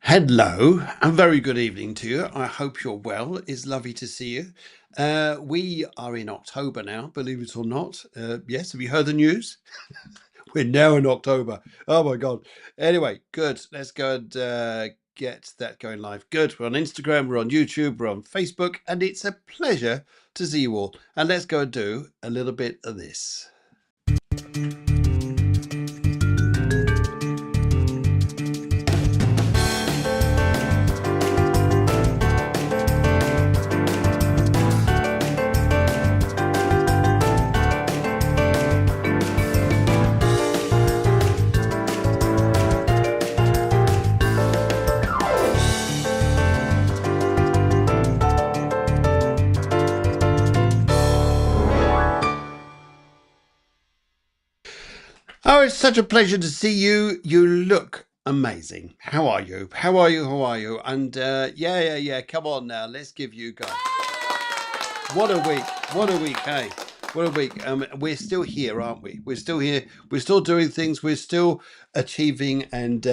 Hello, and very good evening to you. I hope you're well. It's lovely to see you. We are in October now, believe it or not. Yes, have you heard the news? We're now in October. Oh my God. Anyway, good. Let's go and get that going live. Good. We're on Instagram, we're on YouTube, we're on Facebook, and it's a pleasure to see you all. And let's go and do a little bit of this. Oh, it's such a pleasure to see you. You look amazing. How are you? How are you? How are you? And yeah. Come on now. Let's give you guys. What a week. What a week. Hey, what a week. We're still here, aren't we? We're still here. We're still doing things. We're still achieving. And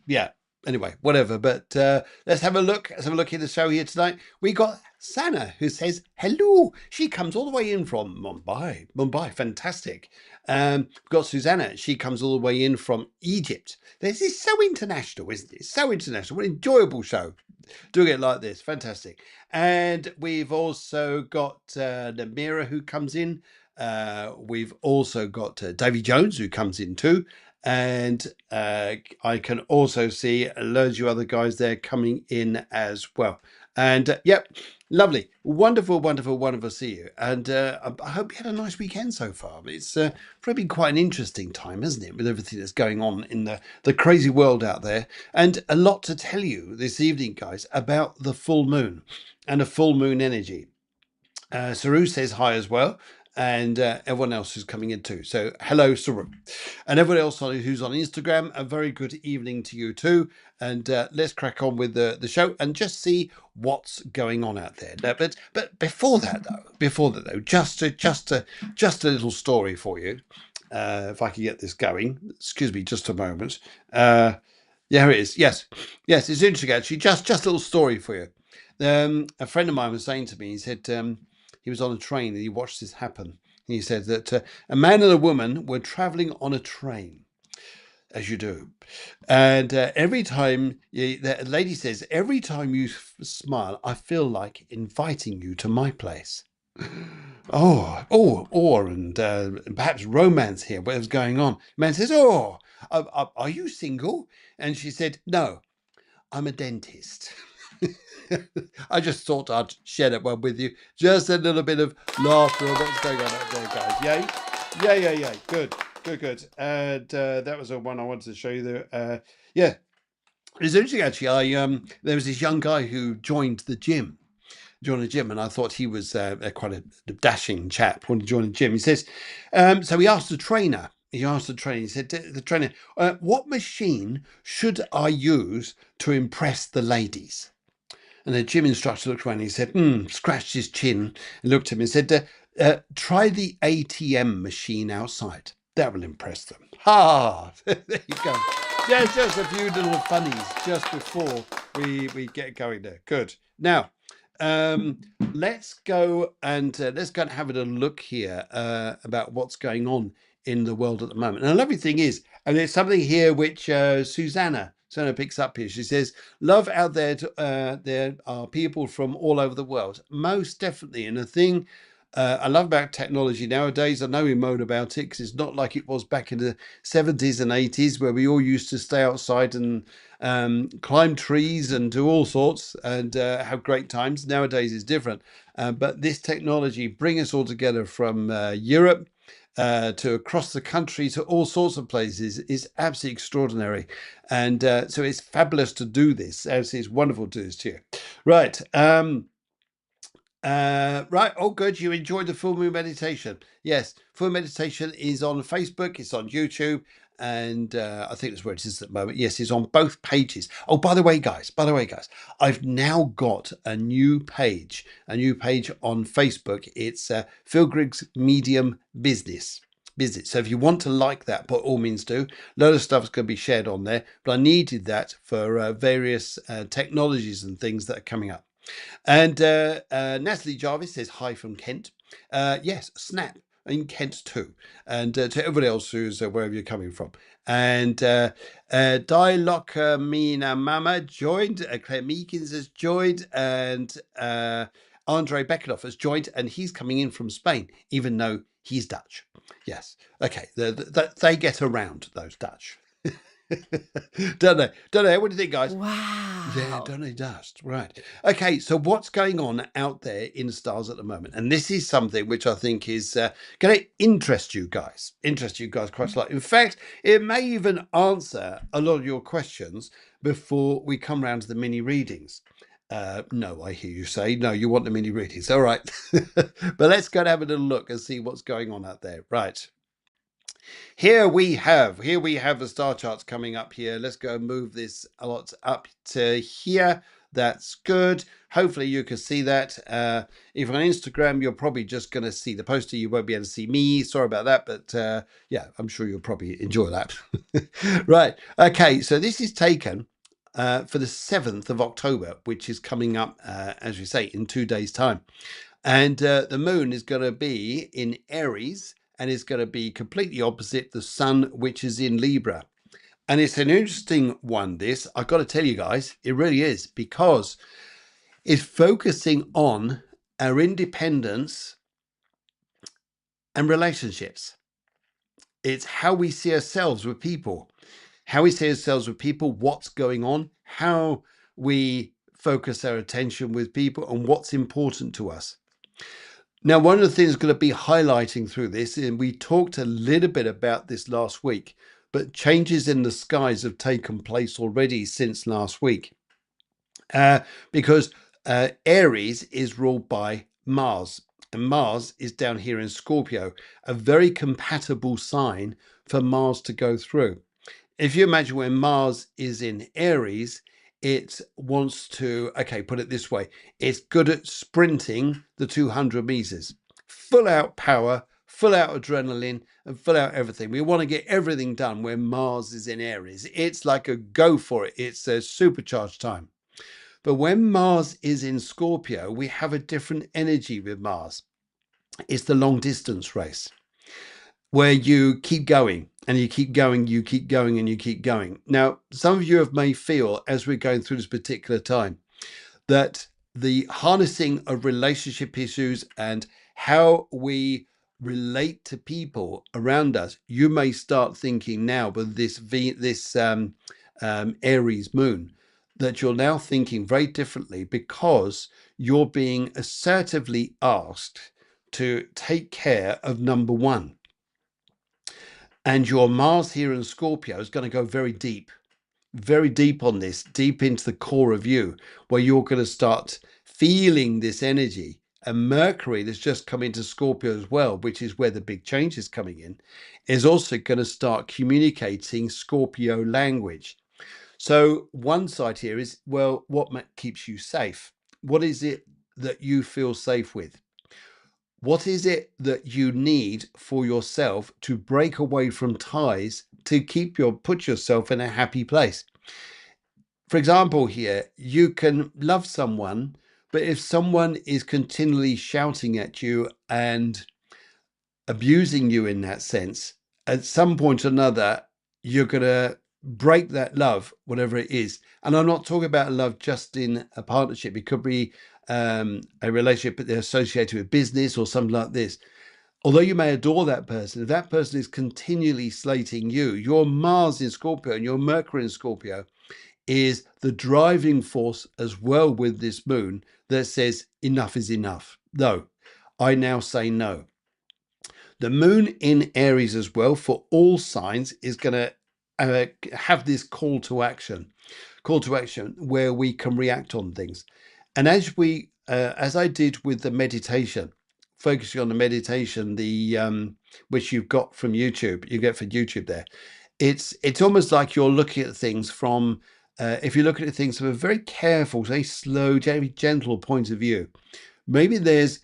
yeah, anyway, whatever. But let's have a look. Let's have a look at the show here tonight. We got Sana, who says hello. She comes all the way in from Mumbai. Mumbai, fantastic. We've got Susanna. She comes all the way in from Egypt. This is so international, isn't it? So international. What an enjoyable show. Doing it like this, fantastic. And we've also got Namira who comes in. We've also got Davy Jones who comes in too. And I can also see loads of other guys there coming in as well. And yep, lovely, wonderful, wonderful, wonderful to see you. And I hope you had a nice weekend so far. It's probably been quite an interesting time, hasn't it, with everything that's going on in the crazy world out there. And a lot to tell you this evening, guys, about the full moon and the full moon energy. Saru says hi as well, and everyone else who's coming in too. So hello, Saru, and everyone else who's on Instagram. A very good evening to you too. And let's crack on with the show and just see what's going on out there. Now, but before that though, just a little story for you. If I can get this going, excuse me, just a moment. Yeah, it is. Yes, it's interesting actually. Just a little story for you. A friend of mine was saying to me, he said he was on a train and he watched this happen. He said that a man and a woman were traveling on a train, as you do. And every time, the lady says, every time you smile, I feel like inviting you to my place. And perhaps romance here. What was going on? Man says, are you single? And she said, no, I'm a dentist. I just thought I'd share that one with you. Just a little bit of laughter on what's going on out there, guys. Yay. Yeah. Good. And that was the one I wanted to show you there. Yeah. It's interesting actually. There was this young guy who joined the gym. And I thought he was quite a dashing chap. Wanted to join the gym. He says, so he asked the trainer. He said to the trainer, what machine should I use to impress the ladies? And the gym instructor looked around and he said, scratched his chin and looked at him and said, try the ATM machine outside. That will impress them. Ha! There you go. Just a few little funnies just before we get going there. Good. Now, let's go and have a look here about what's going on in the world at the moment. And the lovely thing is, and there's something here which Susanna picks up here. She says, love out there, there are people from all over the world. Most definitely. And the thing I love about technology nowadays, I know we moan about it because it's not like it was back in the 70s and 80s where we all used to stay outside and climb trees and do all sorts and have great times. Nowadays it's different. But this technology bring us all together from Europe to across the country to all sorts of places is absolutely extraordinary. And so it's fabulous to do this. It's wonderful to do this to you. Right. Right. Oh, good. You enjoyed the full moon meditation. Yes. Full meditation is on Facebook. It's on YouTube. And I think that's where it is at the moment. Yes, it's on both pages. Oh, by the way, guys, I've now got a new page on Facebook. It's Phil Griggs Medium Business. visit. So if you want to like that, by all means do. A lot of stuff is going to be shared on there, but I needed that for various technologies and things that are coming up. And Natalie Jarvis says hi from Kent. Yes, snap in Kent too. And to everybody else who's wherever you're coming from. And Dialoc Mina Mama joined. Claire Meekins has joined. And Andre Beckendorf has joined. And he's coming in from Spain, even though he's Dutch. Yes. Okay. They get around, those Dutch. Don't they? What do you think, guys? Wow. Yeah, don't they just? Right. Okay, so what's going on out there in stars at the moment? And this is something which I think is going to interest you guys. Quite a lot. In fact, it may even answer a lot of your questions before we come round to the mini readings. No, I hear you say, no, you want the mini readings. All right. But let's go and have a little look and see what's going on out there. Right. Here we have the star charts coming up here. Let's go and move this a lot up to here. That's good. Hopefully you can see that. If on Instagram, you're probably just going to see the poster. You won't be able to see me. Sorry about that. But yeah, I'm sure you'll probably enjoy that. Right. Okay. So this is taken for the 7th of October, which is coming up, as we say, in 2 days' time. And the moon is going to be in Aries and is going to be completely opposite the sun, which is in Libra. And it's an interesting one, this. I've got to tell you guys, it really is, because it's focusing on our independence and relationships. It's how we see ourselves with people, what's going on, how we focus our attention with people and what's important to us. Now, one of the things going to be highlighting through this, and we talked a little bit about this last week, but changes in the skies have taken place already since last week. Because Aries is ruled by Mars, and Mars is down here in Scorpio, a very compatible sign for Mars to go through. If you imagine when Mars is in Aries, it wants to, okay, put it this way, it's good at sprinting the 200 meters, full out power, full out adrenaline, and full out everything. We want to get everything done when Mars is in Aries. It's like a go for it. It's a supercharged time. But when Mars is in Scorpio, we have a different energy with Mars. It's the long distance race, where you keep going and you keep going, you keep going and you keep going. Now, some of you may feel as we're going through this particular time that the harnessing of relationship issues and how we relate to people around us, you may start thinking now with this Aries moon, that you're now thinking very differently because you're being assertively asked to take care of number one. And your Mars here in Scorpio is going to go very deep on this, deep into the core of you, where you're going to start feeling this energy. And Mercury, that's just come into Scorpio as well, which is where the big change is coming in, is also going to start communicating Scorpio language. So one side here is, well, what keeps you safe? What is it that you feel safe with? What is it that you need for yourself to break away from ties to put yourself in a happy place? For example, here, you can love someone, but if someone is continually shouting at you and abusing you in that sense, at some point or another, you're going to break that love, whatever it is. And I'm not talking about love just in a partnership. It could be a relationship that they're associated with business or something like this. Although you may adore that person, if that person is continually slating you, your Mars in Scorpio and your Mercury in Scorpio is the driving force as well with this moon that says enough is enough. No, I now say no. The moon in Aries as well for all signs is going to have this call to action where we can react on things. And as I did with the meditation, focusing on the meditation, which you've got from YouTube, you get from YouTube there. It's almost like you're looking at things from, if you look at things from a very careful, very slow, very gentle point of view. Maybe there's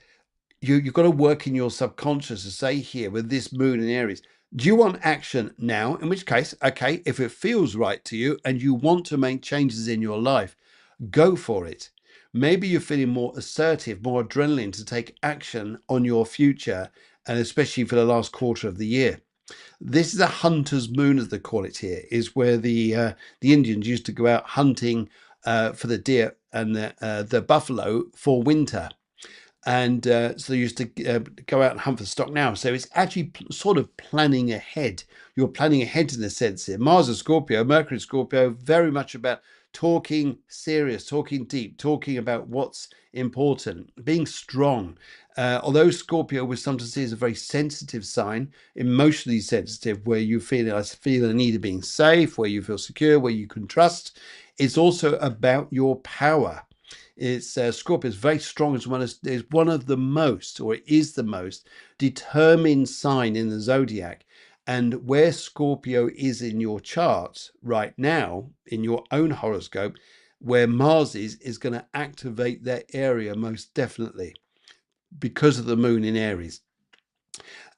you've got to work in your subconscious to say here with this moon in Aries, do you want action now? In which case, okay, if it feels right to you and you want to make changes in your life, go for it. Maybe you're feeling more assertive, more adrenaline to take action on your future, and especially for the last quarter of the year. This is a hunter's moon, as they call it here, is where the Indians used to go out hunting for the deer and the buffalo for winter. And so they used to go out and hunt for stock now. So it's actually sort of planning ahead. You're planning ahead in a sense here. Mars is Scorpio, Mercury is Scorpio, very much about talking serious, talking deep, talking about what's important, being strong. Although Scorpio was sometimes seen as a very sensitive sign, emotionally sensitive, where you feel the need of being safe, where you feel secure, where you can trust, it's also about your power. It's Scorpio is very strong as one is one of the most, or it is the most determined sign in the zodiac. And where Scorpio is in your chart right now, in your own horoscope, where Mars is going to activate that area most definitely because of the moon in Aries.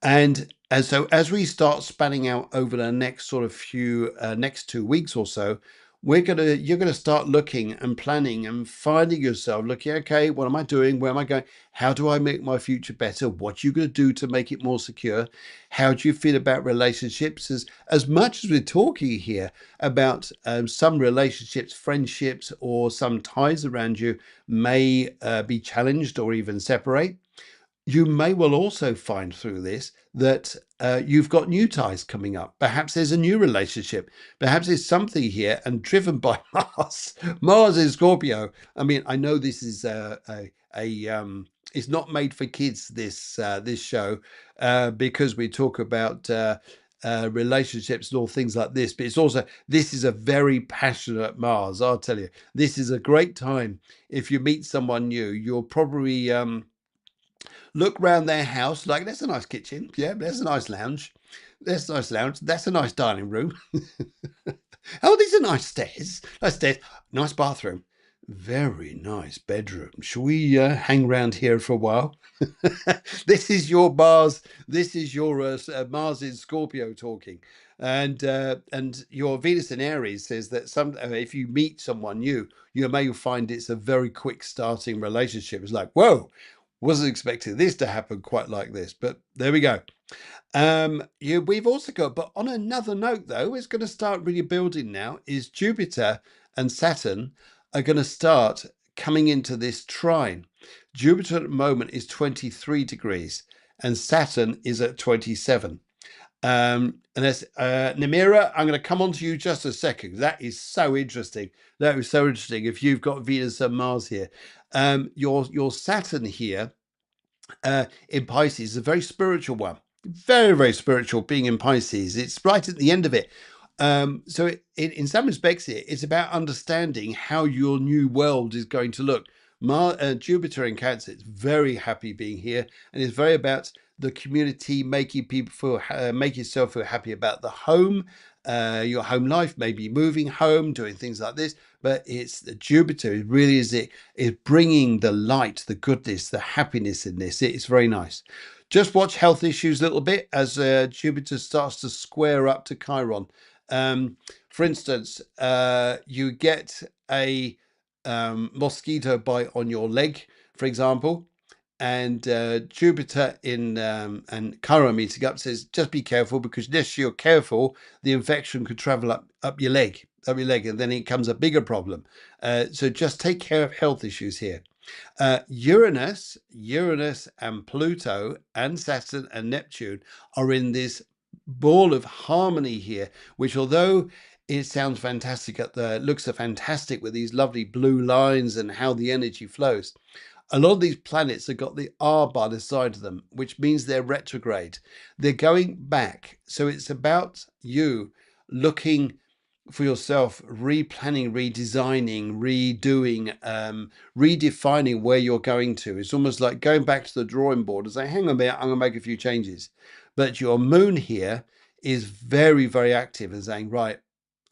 And so as we start spanning out over the next sort of few next 2 weeks or so, you're gonna start looking and planning and finding yourself looking, okay, what am I doing? Where am I going? How do I make my future better? What are you gonna do to make it more secure? How do you feel about relationships? As much as we're talking here about some relationships, friendships, or some ties around you may be challenged or even separate, you may well also find through this that you've got new ties coming up. Perhaps there's a new relationship. Perhaps there's something here, and driven by Mars. Mars is Scorpio. I mean, I know this is it's not made for kids. This show because we talk about relationships and all things like this. But it's also, this is a very passionate Mars. I'll tell you, this is a great time. If you meet someone new, you'll probably look round their house like, that's a nice kitchen. Yeah, there's a nice lounge. That's a nice lounge. That's a nice dining room. Oh, these are nice stairs. Nice stairs. Nice bathroom. Very nice bedroom. Shall we hang around here for a while? This is your Mars. This is your Mars in Scorpio talking, and your Venus in Aries says that if you meet someone new, you may find it's a very quick starting relationship. It's like, whoa, wasn't expecting this to happen quite like this, but there we go. We've also got, but on another note though, it's going to start really building now, is Jupiter and Saturn are going to start coming into this trine. Jupiter at the moment is 23 degrees and Saturn is at 27. And that's Namira, I'm going to come on to you just a second. That is so interesting. That is so interesting. If you've got Venus and Mars here, your Saturn here in Pisces is a very spiritual one. Very, very spiritual being in Pisces. It's right at the end of it. So in some respects, it's about understanding how your new world is going to look. Jupiter in Cancer is very happy being here, and it's very about the community, making people feel, make yourself feel happy about the home, your home life, maybe moving home, doing things like this. But it's the Jupiter. It really is bringing the light, the goodness, the happiness in this. It's very nice. Just watch health issues a little bit as Jupiter starts to square up to Chiron. For instance, you get a mosquito bite on your leg, for example, and Jupiter and Chiron meeting up says, just be careful, because unless you're careful, the infection could travel up your leg, and then it becomes a bigger problem. So just take care of health issues here. Uranus and Pluto and Saturn and Neptune are in this ball of harmony here, which, although it sounds fantastic looks fantastic with these lovely blue lines and how the energy flows, a lot of these planets have got the R by the side of them, which means they're retrograde. They're going back. So it's about you looking for yourself, replanning, redesigning, redoing, redefining where you're going to. It's almost like going back to the drawing board and saying, hang on a minute, I'm going to make a few changes. But your moon here is very, very active and saying, right,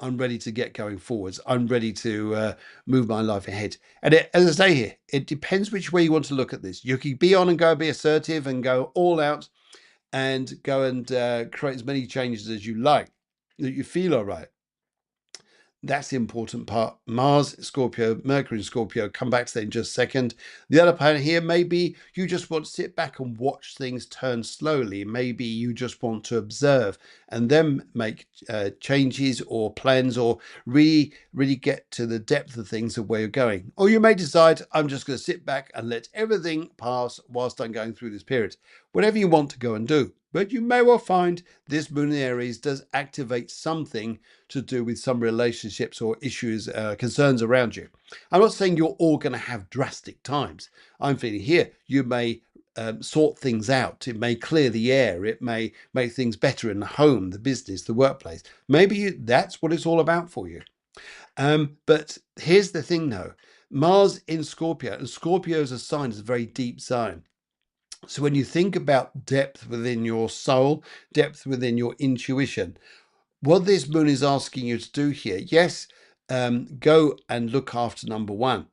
I'm ready to get going forwards. I'm ready to move my life ahead. And as I say here, it depends which way you want to look at this. You can be on and go, be assertive and go all out and go and create as many changes as you like, that you feel all right. That's the important part. Mars, Scorpio, Mercury in Scorpio, come back to that in just a second. The other part here, maybe you just want to sit back and watch things turn slowly. Maybe you just want to observe and then make changes or plans, or really get to the depth of things of where you're going. Or you may decide, I'm just going to sit back and let everything pass whilst I'm going through this period. Whatever you want to go and do. But you may well find this moon in Aries does activate something to do with some relationships or issues, concerns around you. I'm not saying you're all going to have drastic times. I'm feeling here you may sort things out. It may clear the air. It may make things better in the home, the business, the workplace. Maybe that's what it's all about for you. But here's the thing though. Mars in Scorpio, and Scorpio as a sign is a very deep sign. So when you think about depth within your soul, depth within your intuition, what this moon is asking you to do here, yes, go and look after number one,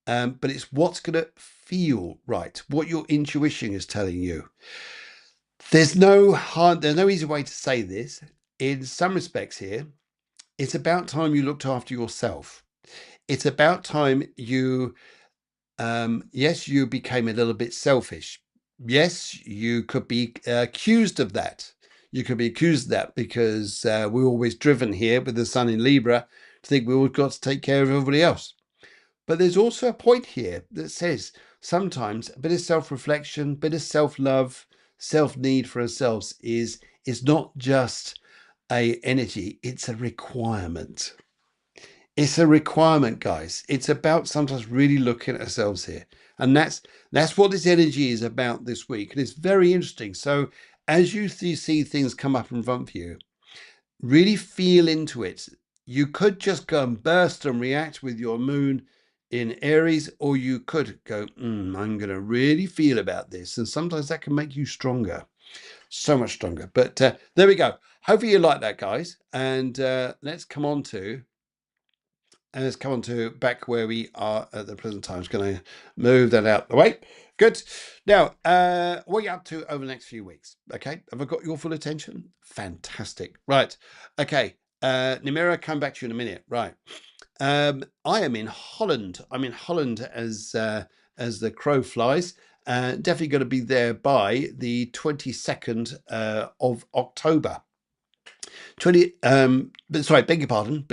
but it's what's going to feel right, what your intuition is telling you. There's no easy way to say this. In some respects here, it's about time you looked after yourself. It's about time you yes, you became a little bit selfish. Yes, you could be accused of that. You could be accused of that because we're always driven here with the sun in Libra to think we've got to take care of everybody else. But there's also a point here that says sometimes a bit of self-reflection, a bit of self-love, self-need for ourselves is not just a energy, it's a requirement. It's a requirement, guys. It's about sometimes really looking at ourselves here. And that's what this energy is about this week. And it's very interesting. So as you see things come up in front of you, really feel into it. You could just go and burst and react with your moon in Aries, or you could go, I'm going to really feel about this. And sometimes that can make you stronger, so much stronger. But there we go. Hopefully you like that, guys. And let's come on to back where we are at the present time. I'm just going to move that out the way. Good. Now, what are you up to over the next few weeks? Okay. Have I got your full attention? Fantastic. Right. Okay. Nimira, come back to you in a minute. Right. I am in Holland. I'm in Holland as the crow flies. Definitely going to be there by the 22nd of October. 20 sorry, beg your pardon,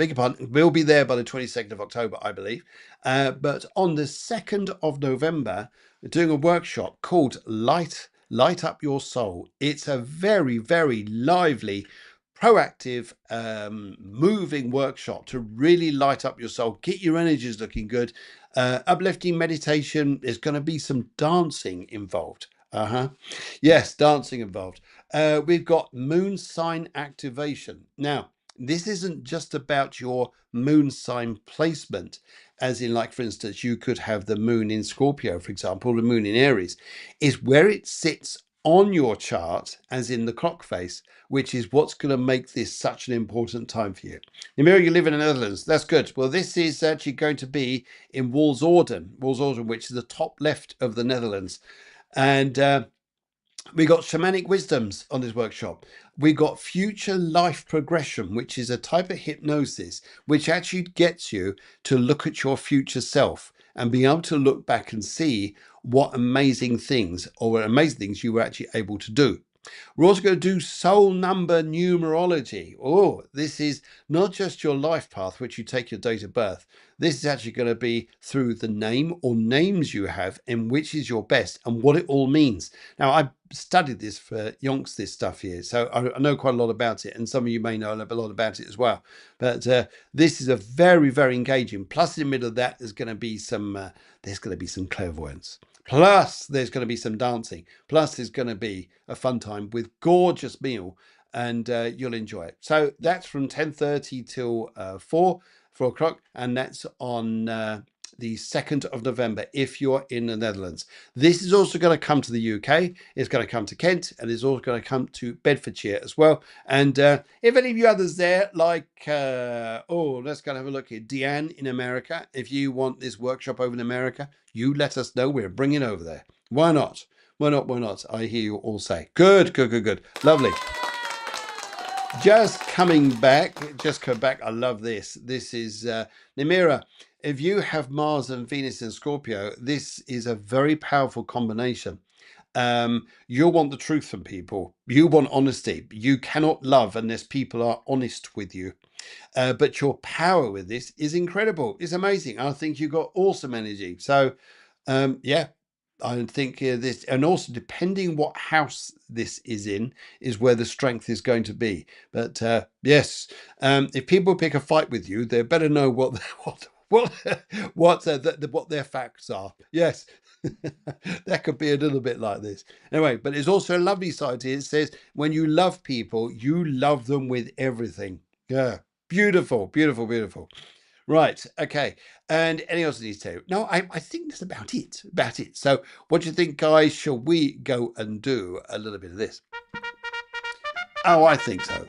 we'll be there by the 22nd of October, I believe, but on the 2nd of November we're doing a workshop called light up your soul. It's a very lively, proactive, moving workshop to really light up your soul, get your energies looking good, uplifting meditation. There's going to be some dancing involved. Yes, dancing involved. We've got moon sign activation. Now, this isn't just about your moon sign placement, as in, like, for instance, you could have the moon in Scorpio, for example, the moon in Aries. Is where it sits on your chart, as in the clock face, which is what's going to make this such an important time for you. Namira, you live in the Netherlands. That's good. Well, this is actually going to be in Walsorden, which is the top left of the Netherlands. And we got shamanic wisdoms on this workshop. We got future life progression, which is a type of hypnosis which actually gets you to look at your future self and being able to look back and see what amazing things you were actually able to do. We're also going to do soul number numerology. Oh, this is not just your life path, which you take your date of birth. This is actually going to be through the name or names you have and which is your best and what it all means. Now, I studied this for yonks, this stuff here, so I know quite a lot about it, and some of you may know a lot about it as well. But this is a very engaging. Plus, in the middle of that, there's going to be some clairvoyance. Plus, there's going to be some dancing. Plus, there's going to be a fun time with gorgeous meal, and you'll enjoy it. So that's from 10:30 till 4 o'clock, and that's on the 2nd of November if you're in the Netherlands. This is also going to come to the UK. It's going to come to Kent, and it's also going to come to Bedfordshire as well. And if any of you others there, like, let's go and have a look here. Deanne in America, if you want this workshop over in America, you let us know. We're bringing it over there. Why not? Why not? Why not? I hear you all say. Good, good, good, good. Lovely. Just coming back. I love this. This is Namira. If you have Mars and Venus in Scorpio, this is a very powerful combination. You want the truth from people. You want honesty. You cannot love unless people are honest with you. But your power with this is incredible. It's amazing. I think you've got awesome energy. So, yeah, I think this, and also depending what house this is in, is where the strength is going to be. But yes, if people pick a fight with you, they better know what what their facts are. Yes, that could be a little bit like this. Anyway, but it's also a lovely side here. It says when you love people, you love them with everything. Yeah, beautiful, beautiful, beautiful. Right, okay. And anything else I need to tell you? No, I think that's about it. About it. So what do you think, guys? Shall we go and do a little bit of this? Oh, I think so.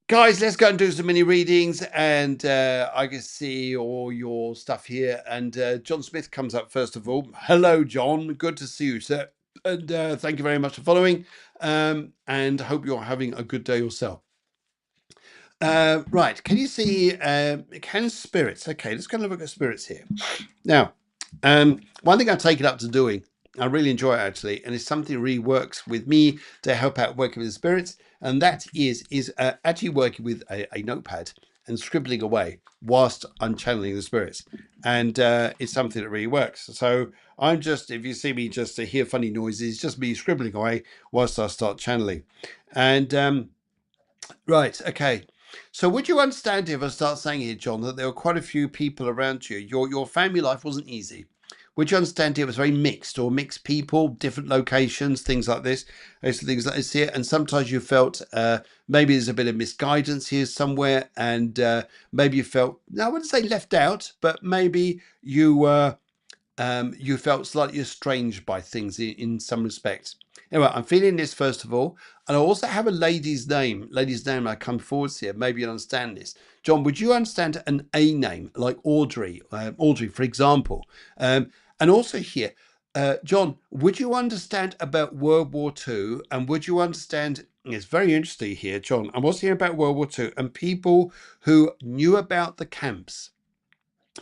Guys, let's go and do some mini readings, and I can see all your stuff here. And John Smith comes up first of all. Hello, John. Good to see you, sir. And thank you very much for following. And hope you're having a good day yourself. Right, can you see, can spirits, okay, let's go and look at spirits here. Now, one thing I've taken up to doing, I really enjoy it actually, and it's something that really works with me to help out working with the spirits, and that is actually working with a notepad and scribbling away whilst I'm channeling the spirits. And it's something that really works. So I'm just, if you see me just to hear funny noises, it's just me scribbling away whilst I start channeling. And right, okay. So would you understand if I start saying here, John, that there were quite a few people around you? Your family life wasn't easy. Would you understand it was very mixed, or mixed people, different locations, things like this? Those things like this here. And sometimes you felt maybe there's a bit of misguidance here somewhere, and maybe you felt, no, I wouldn't say left out, but maybe you felt slightly estranged by things in some respects. Anyway, I'm feeling this first of all, and I also have a lady's name. Lady's name I come forwards here. Maybe you understand this. John, would you understand an A name like Audrey? Audrey, for example. And also here, John, would you understand about World War II? And would you understand? It's very interesting here, John. I was hearing about World War II and people who knew about the camps,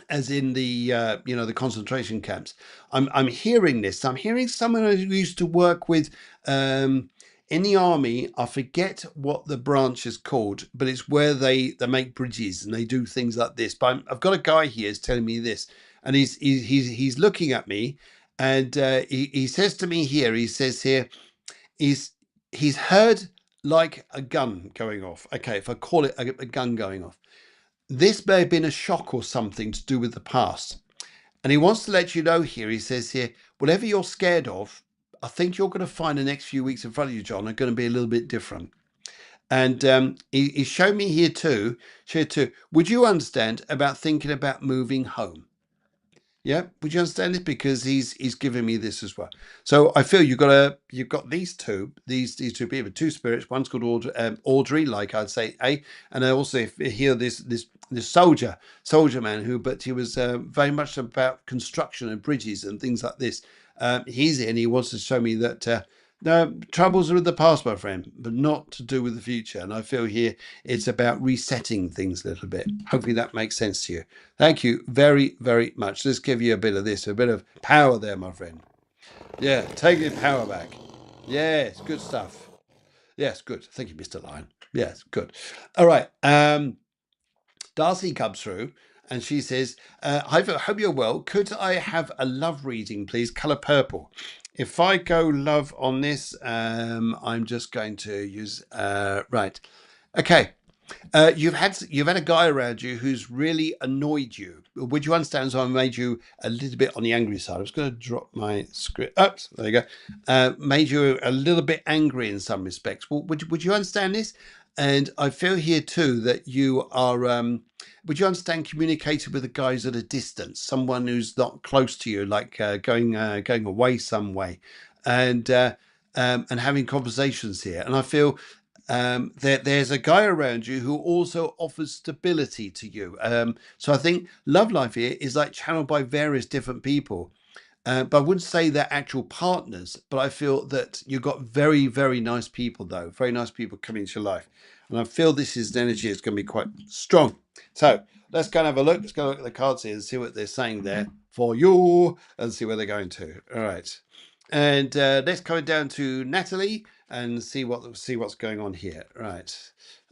as in the the concentration camps. I'm hearing this. I'm hearing someone who used to work with in the army. I forget what the branch is called, but it's where they make bridges and they do things like this. But I've got a guy here who's telling me this, and he's looking at me, and he says to me here. He says here, he's heard like a gun going off. Okay, if I call it a gun going off. This may have been a shock or something to do with the past. And he wants to let you know here, he says here, whatever you're scared of, I think you're going to find the next few weeks in front of you, John, are going to be a little bit different. And he showed me here too, would you understand about thinking about moving home? Yeah, would you understand it? Because he's giving me this as well. So I feel you've got these two people, two spirits. One's called Audrey, like I'd say, and I also hear this soldier man but he was very much about construction and bridges and things like this. He's in. He wants to show me that. No, troubles are with the past, my friend, but not to do with the future. And I feel here it's about resetting things a little bit. Hopefully that makes sense to you. Thank you very, very much. Let's give you a bit of this, a bit of power there, my friend. Yeah, take your power back. Yes, good stuff. Yes, good. Thank you, Mr. Lion. Yes, good. All right. Darcy comes through and she says, I hope you're well. Could I have a love reading, please? Color purple. If I go love on this, I'm just going to use right. Okay. You've had a guy around you who's really annoyed you. Would you understand? So I made you a little bit on the angry side. I was going to drop my script. Oops, there you go. Made you a little bit angry in some respects. Well, would you understand this? And I feel here too that you are, would you understand, communicating with the guys at a distance, someone who's not close to you, like going away some way, and having conversations here. And I feel that there's a guy around you who also offers stability to you. So I think love life here is like channeled by various different people. But I wouldn't say they're actual partners, but I feel that you've got very, very nice people, though. Very nice people coming into your life. And I feel this is an energy that's going to be quite strong. So let's go and have a look. Let's go look at the cards here and see what they're saying there for you and see where they're going to. All right. And let's go down to Natalie and see what's going on here. Right.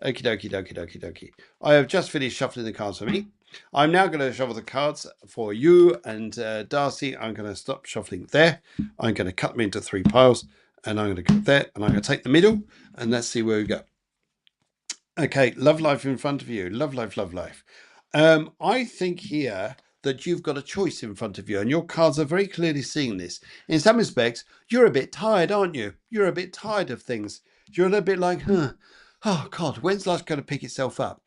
Okie dokie, dokie, dokie, dokie. I have just finished shuffling the cards for me. I'm now going to shuffle the cards for you and Darcy. I'm going to stop shuffling there. I'm going to cut them into 3 piles, and I'm going to go there, and I'm going to take the middle, and let's see where we go. Okay, love life in front of you. Love life, love life. I think here that you've got a choice in front of you, and your cards are very clearly seeing this. In some respects, you're a bit tired, aren't you? You're a bit tired of things. You're a little bit like, oh God, when's life going to pick itself up?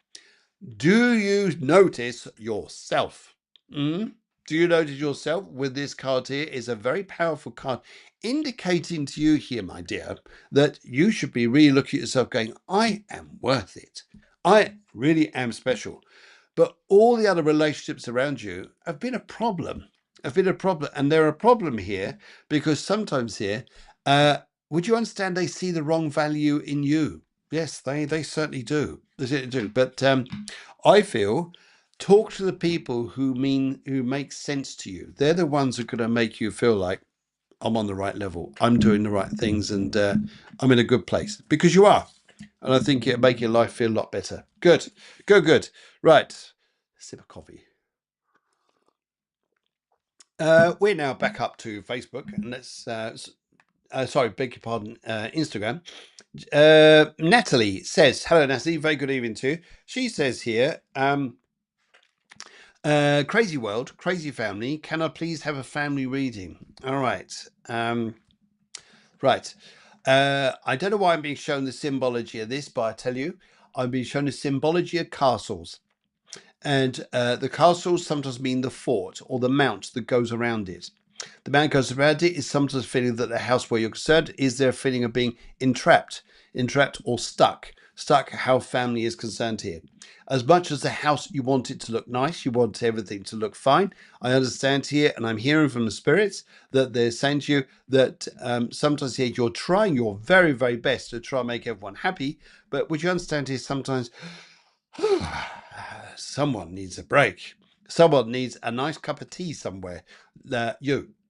Do you notice yourself? Mm? Do you notice yourself with this card here? Is a very powerful card indicating to you here, my dear, that you should be really looking at yourself going, I am worth it. I really am special. But all the other relationships around you have been a problem. And they're a problem here because sometimes here, would you understand they see the wrong value in you? Yes, they certainly do. They certainly do. But I feel talk to the people who make sense to you. They're the ones who are going to make you feel like I'm on the right level. I'm doing the right things, and I'm in a good place because you are. And I think it'll make your life feel a lot better. Good, good. Right, sip of coffee. We're now back up to Facebook, and let's. Sorry, beg your pardon. Instagram. Natalie says, "Hello, Natalie. Very good evening to you." She says here, "Crazy world, crazy family. Can I please have a family reading?" All right. Right. I don't know why I'm being shown the symbology of this, but I tell you, I'm being shown the symbology of castles. And the castles sometimes mean the fort or the mount that goes around it. The mount goes around it is sometimes a feeling that the house where you're concerned is there a feeling of being entrapped or stuck. Stuck how family is concerned here. As much as the house, you want it to look nice, you want everything to look fine. I understand here, and I'm hearing from the spirits that they're saying to you that sometimes here you're trying your very, very best to try and make everyone happy. But would you understand here sometimes someone needs a break. Someone needs a nice cup of tea somewhere.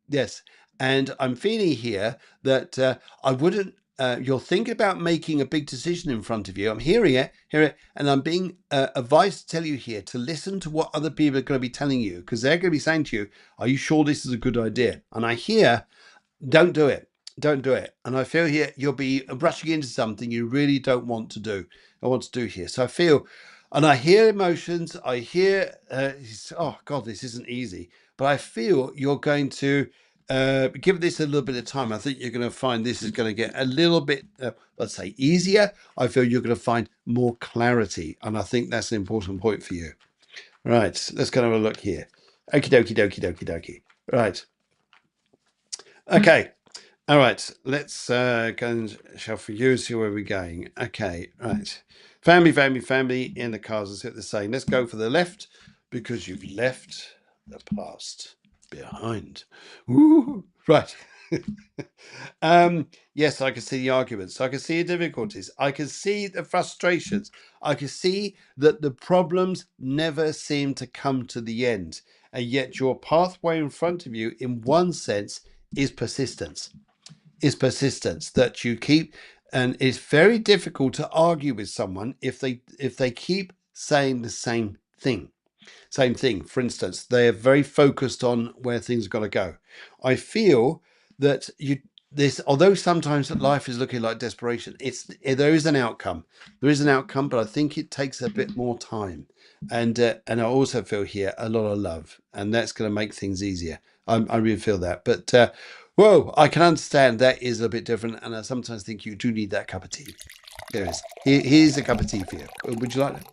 Yes. And I'm feeling here that I wouldn't. You're thinking about making a big decision in front of you. I'm hearing it, and I'm being advised to tell you here to listen to what other people are going to be telling you, because they're going to be saying to you, "Are you sure this is a good idea?" And I hear, "Don't do it. Don't do it." And I feel here you'll be rushing into something you really don't want to do. I want to do here. So I feel, and I hear emotions. I hear, oh God, this isn't easy. But I feel you're going to give this a little bit of time. I think you're going to find this is going to get a little bit, let's say, easier. I feel you're going to find more clarity. And I think that's an important point for you. Right. Let's go and have a look here. Okie dokie, dokie, dokie, dokie. Right. Okay. All right, let's go and shuffle you, see where we're going. Okay, right. Family in the cards. Let's hit the same. Let's go for the left because you've left the past behind. Woo! Right. Yes, I can see the arguments. I can see the difficulties. I can see the frustrations. I can see that the problems never seem to come to the end. And yet your pathway in front of you, in one sense, is persistence. That you keep, and it's very difficult to argue with someone if they keep saying the same thing. For instance, they're very focused on where things are going to go. I feel that although sometimes life is looking like desperation, there is an outcome. But I think it takes a bit more time. And I also feel here a lot of love, and that's going to make things easier. I really feel that. But whoa, I can understand that is a bit different, and I sometimes think you do need that cup of tea. There is. Here's a cup of tea for you. Would you like that?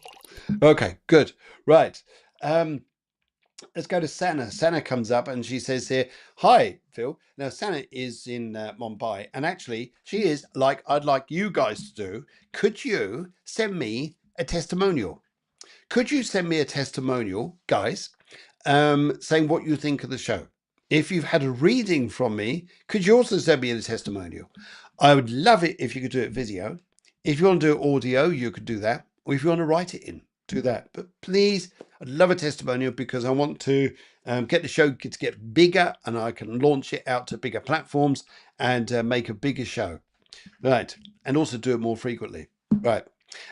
Okay, good. Right. Let's go to Sana. Sana comes up and she says here, "Hi, Phil." Now, Sana is in Mumbai, and actually, she is like I'd like you guys to do. Could you send me a testimonial? Could you send me a testimonial, guys, saying what you think of the show? If you've had a reading from me, could you also send me a testimonial? I would love it if you could do it video. If you want to do it audio, you could do that. Or if you want to write it in, do that. But please, I'd love a testimonial because I want to get the show to get bigger and I can launch it out to bigger platforms and make a bigger show. Right. And also do it more frequently. Right.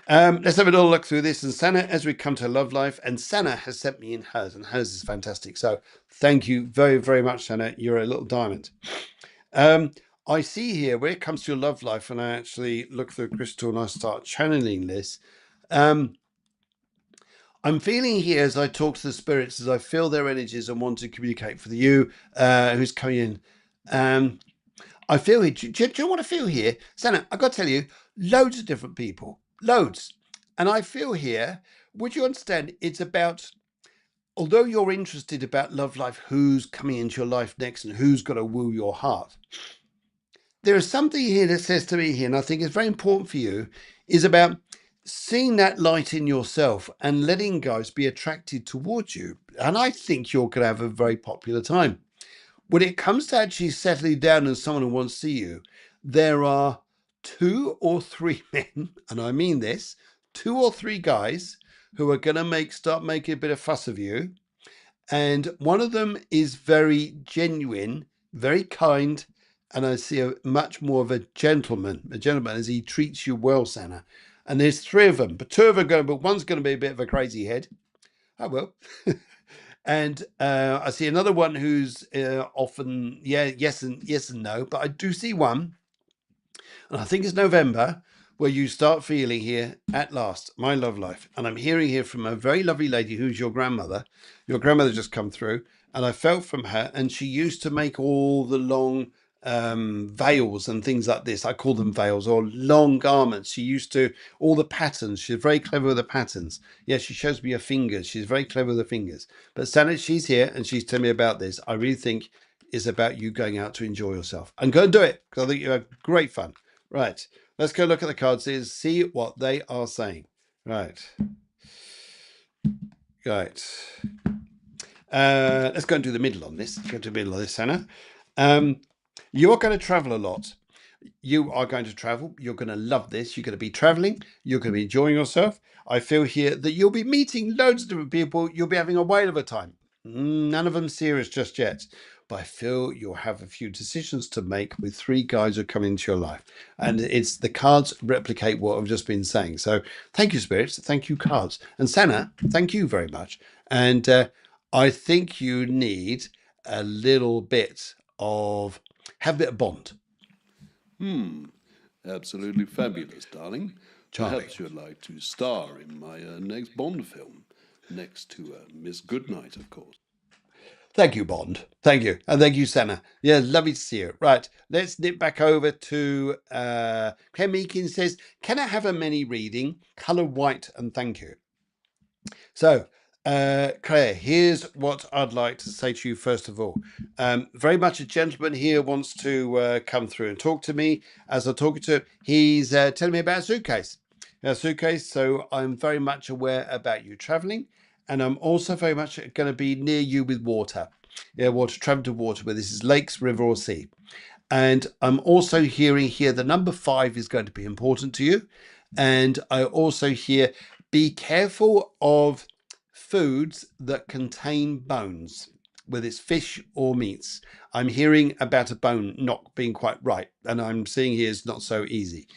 Let's have a little look through this. And Sana, as we come to love life, and Sana has sent me in hers, and hers is fantastic. So thank you very, very much, Sana. You're a little diamond. I see here where it comes to your love life, and I actually look through crystal and I start channeling this. I'm feeling here as I talk to the spirits, as I feel their energies and want to communicate for you who's coming in. I feel here. Do you know what I feel here? Sana, I've got to tell you, loads of different people, loads. And I feel here, would you understand, it's about, although you're interested about love life, who's coming into your life next and who's going to woo your heart. There is something here that says to me here, and I think it's very important for you, is about seeing that light in yourself and letting guys be attracted towards you. And I think you're going to have a very popular time. When it comes to actually settling down and someone who wants to see you, there are 2 or 3 men, and I mean this, 2 or 3 guys who are going to start making a bit of fuss of you. And one of them is very genuine, very kind, and I see a much more of a gentleman as he treats you well, Sana. And there's 3 of them, but 2 of them but one's going to be a bit of a crazy head. Oh well. And I see another one who's often, yes and no. But I do see one, and I think it's November, where you start feeling here, at last, my love life. And I'm hearing here from a very lovely lady who's your grandmother. Your grandmother just come through, and I felt from her, and she used to make all the long veils and things like this. I call them veils or long garments. She used to, all the patterns. She's very clever with the patterns. Yeah, she shows me her fingers. She's very clever with the fingers. But Sally, she's here and she's telling me about this. I really think it's about you going out to enjoy yourself and go and do it because I think you have great fun. Right, let's go look at the cards here, see what they are saying. Right. Let's go and do the middle on this. Go to the middle of this, Hannah. You're going to travel a lot. You are going to travel. You're going to love this. You're going to be traveling. You're going to be enjoying yourself. I feel here that you'll be meeting loads of different people. You'll be having a whale of a time. None of them serious just yet. But I feel you'll have a few decisions to make with 3 guys who come into your life. And it's the cards replicate what I've just been saying. So thank you, spirits. Thank you, cards. And Sana, thank you very much. And I think you need a little bit of, have a bit of Bond. Absolutely fabulous, darling. Charming. Perhaps you'd like to star in my next Bond film, next to Miss Goodnight, of course. Thank you, Bond. Thank you. And thank you, Senna. Yeah, lovely to see you. Right, let's nip back over to Claire Meakin says, can I have a mini reading? Colour white and thank you. So, Claire, here's what I'd like to say to you first of all. Very much a gentleman here wants to come through and talk to me. As I'm talking to him, he's telling me about a suitcase. So I'm very much aware about you traveling. And I'm also very much going to be near you with water. Yeah, water, travel to water, whether this is lakes, river, or sea. And I'm also hearing here the number 5 is going to be important to you. And I also hear be careful of foods that contain bones, whether it's fish or meats. I'm hearing about a bone not being quite right, and I'm seeing here it's not so easy.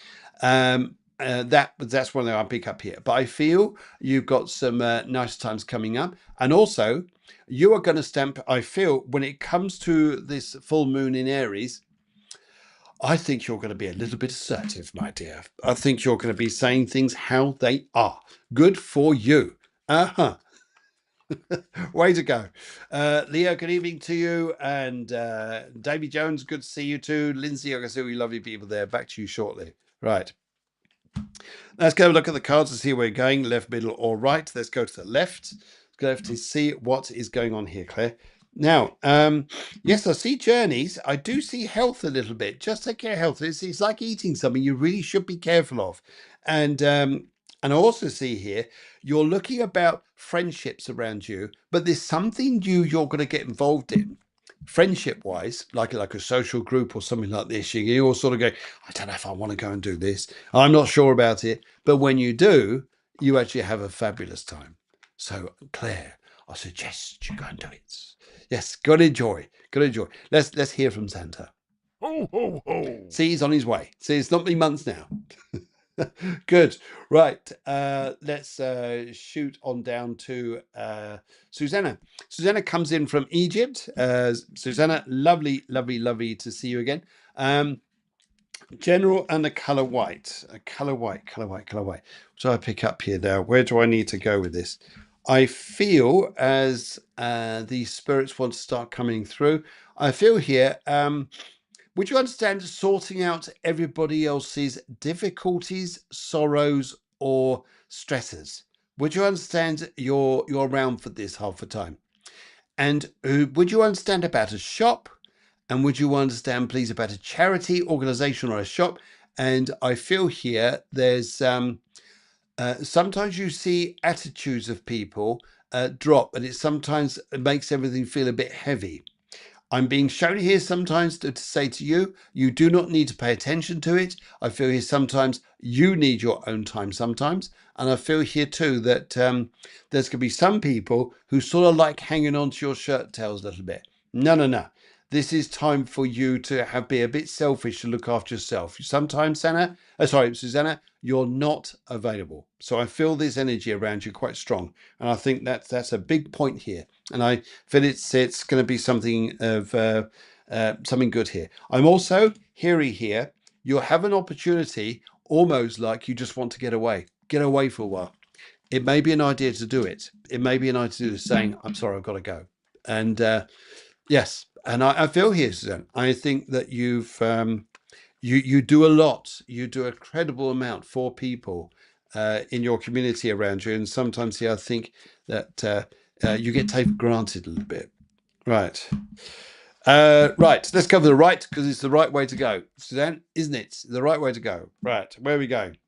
That's one thing I pick up here. But I feel you've got some nice times coming up, and also you are going to stamp. I feel when it comes to this full moon in Aries, I think you're going to be a little bit assertive, my dear. I think you're going to be saying things how they are. Good for you. Way to go. Leo, good evening to you. And Davy Jones, good to see you too. Lindsay, I can see all you lovely people there. Back to you shortly. Right. Let's go look at the cards to see where we're going, left, middle, or right. Let's go to the left. Let's go to see what is going on here, Claire. Now, yes, I see journeys. I do see health a little bit. Just take care of health. It's like eating something you really should be careful of. And I also see here you're looking about friendships around you, but there's something new you're going to get involved in friendship wise, like a social group or something like this. You all sort of go, I don't know if I want to go and do this. I'm not sure about it. But when you do, you actually have a fabulous time. So Claire, I suggest you go and do it. Yes, go and enjoy. Go and enjoy. Let's hear from Santa. Ho, ho, ho. See, he's on his way. See, it's not many months now. Good. Right. Let's shoot on down to Susanna. Susanna comes in from Egypt. Susanna, lovely, lovely, lovely to see you again. General and a color white. A color white, color white, color white. What do I pick up here now? Where do I need to go with this? I feel as the spirits want to start coming through. I feel here. Would you understand sorting out everybody else's difficulties, sorrows, or stresses? Would you understand you're around for this half the time? And would you understand about a shop? And would you understand, please, about a charity organization or a shop? And I feel here there's sometimes you see attitudes of people drop, and it sometimes makes everything feel a bit heavy. I'm being shown here sometimes to say to you, you do not need to pay attention to it. I feel here sometimes you need your own time sometimes. And I feel here too that there's going to be some people who sort of like hanging on to your shirt tails a little bit. No, no, no. This is time for you to be a bit selfish to look after yourself. Sometimes, Susanna, you're not available. So I feel this energy around you quite strong. And I think that's a big point here. And I feel it's going to be something of something good here. I'm also hearing here, you'll have an opportunity almost like you just want to get away for a while. It may be an idea to do it. It may be an idea to do saying, I'm sorry, I've got to go. And yes, and I feel here, Suzanne, I think that you do a lot. You do a credible amount for people in your community around you. And sometimes here I think that you get taken for granted a little bit. Right. Right. Let's go for the right because it's the right way to go. Suzanne, isn't it? The right way to go. Right. Where are we going?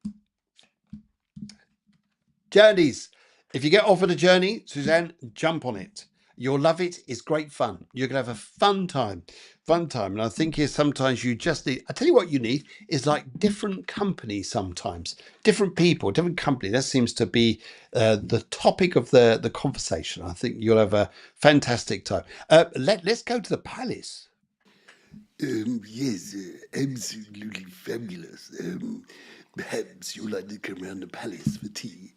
Journeys. If you get offered a journey, Suzanne, jump on it. You'll love it. It's great fun. You're going to have a fun time. Fun time. And I think here sometimes you just need, I tell you what you need is like different company sometimes. Different people, different company. That seems to be the topic of the conversation. I think you'll have a fantastic time. Let's go to the palace. Yes, absolutely fabulous. Perhaps you'd like to come round the palace for tea.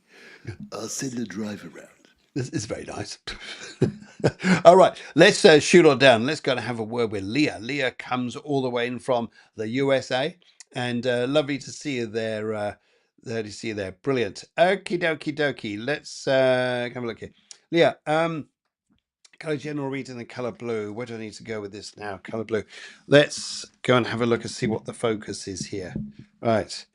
I'll send a drive around. This is very nice. All right, let's shoot on down. Let's go and have a word with Leah. Leah comes all the way in from the USA, and lovely to see you there. There to see you there. Brilliant. Okie dokie dokie. Let's have a look here. Leah, color general reading the color blue. Where do I need to go with this now? Color blue. Let's go and have a look and see what the focus is here. Right.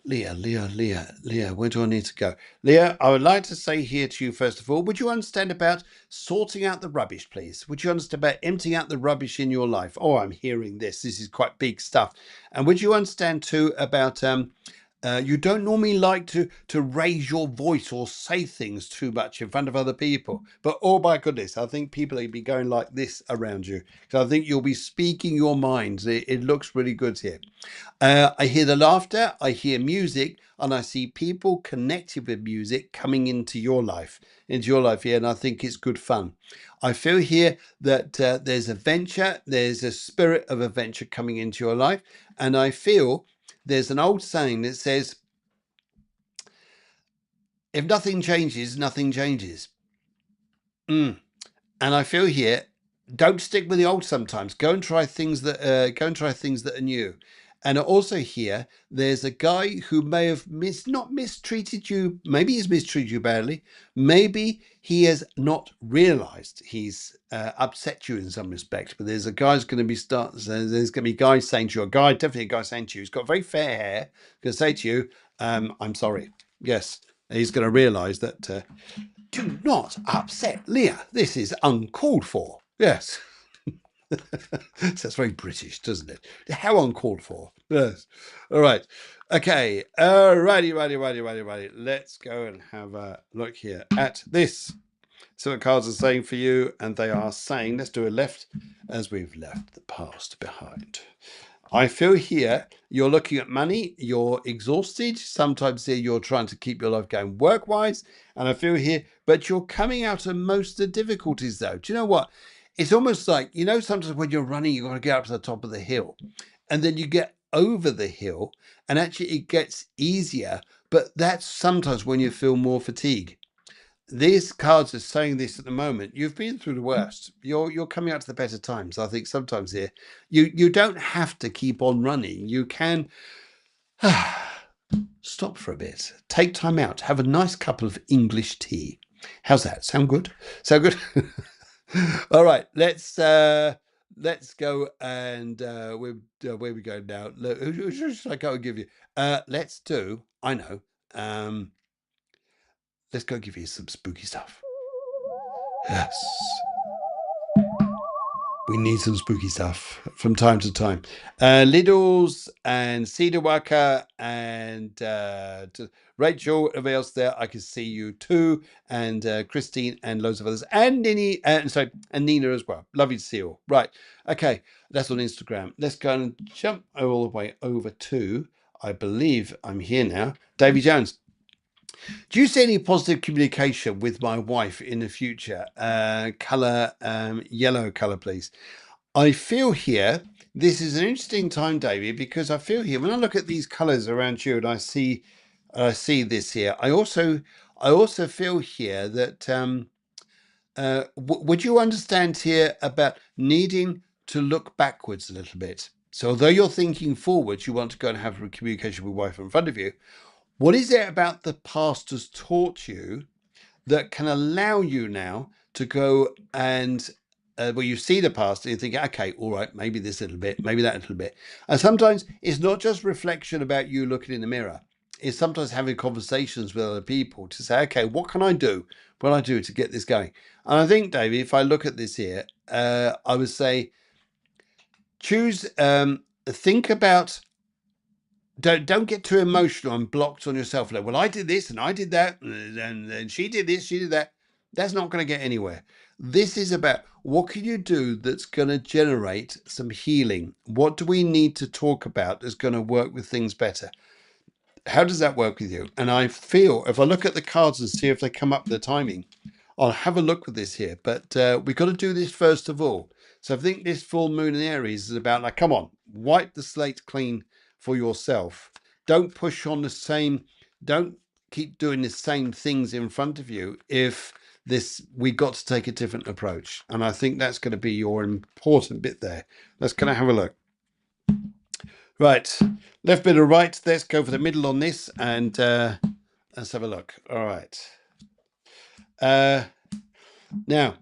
Leah, where do I need to go? Leah, I would like to say here to you, first of all, would you understand about sorting out the rubbish, please? Would you understand about emptying out the rubbish in your life? Oh, I'm hearing this. This is quite big stuff. And would you understand too about you don't normally like to raise your voice or say things too much in front of other people. But oh my goodness, I think people will be going like this around you. So I think you'll be speaking your minds. It looks really good here. I hear the laughter, I hear music, and I see people connected with music coming into your life here, and I think it's good fun. I feel here that there's adventure, there's a spirit of adventure coming into your life, and I feel there's an old saying that says, if nothing changes, nothing changes. And I feel here, don't stick with the old sometimes. Go and try things that are new. And also here, there's a guy who may have not mistreated you. Maybe he's mistreated you badly. Maybe he has not realised he's upset you in some respect. But there's a guy's going to be there's going to be guys saying to you, definitely a guy saying to you, who's got very fair hair, going to say to you, I'm sorry. Yes, he's going to realise that. Do not upset Leah. This is uncalled for. Yes. That's very British, doesn't it? How uncalled for. Yes. All right. Okay. Righty. Let's go and have a look here at this. So what cards are saying for you, and they are saying, let's do a left as we've left the past behind. I feel here you're looking at money, you're exhausted. Sometimes here you're trying to keep your life going work-wise. And I feel here, but you're coming out of most of the difficulties though. Do you know what? It's almost like, you know, sometimes when you're running, you've got to get up to the top of the hill. And then you get over the hill and actually it gets easier. But that's sometimes when you feel more fatigue. These cards are saying this at the moment. You've been through the worst. You're coming out to the better times. I think sometimes here, you don't have to keep on running. You can stop for a bit, take time out, have a nice cup of English tea. How's that? Sound good? Sound good? All right, let's go and where we go now. Look, who should I go and give you? Let's do. I know. Let's go give you some spooky stuff. Yes. We need some spooky stuff from time to time. Liddles and Cedar Walker and Rachel, everybody else there, I can see you too. And Christine and loads of others. And Nini, and Nina as well. Lovely to see you all. Right. Okay. That's on Instagram. Let's go and jump all the way over to, I believe I'm here now, Davy Jones. Do you see any positive communication with my wife in the future? Color, yellow color, please. I feel here, this is an interesting time, David, because I feel here, when I look at these colors around you and I see this here, I also feel here that, would you understand here about needing to look backwards a little bit? So although you're thinking forwards, you want to go and have a communication with wife in front of you. What is it about the past has taught you that can allow you now to go and well, you see the past and you think, okay, all right, maybe this little bit, maybe that little bit. And sometimes it's not just reflection about you looking in the mirror. It's sometimes having conversations with other people to say, okay, what can I do? What can I do to get this going? And I think, David, if I look at this here, I would say choose, think about, don't get too emotional and blocked on yourself. Like, well, I did this and I did that, and she did this, she did that. That's not going to get anywhere. This is about what can you do that's going to generate some healing? What do we need to talk about that's going to work with things better? How does that work with you? And I feel if I look at the cards and see if they come up with the timing, I'll have a look with this here. But we've got to do this first of all. So I think this full moon in Aries is about like, come on, wipe the slate clean for yourself. Don't push on the same, don't keep doing the same things in front of you if we got to take a different approach. And I think that's going to be your important bit there. Let's kind of have a look. Right, left bit or right, let's go for the middle on this and let's have a look. All right. Now,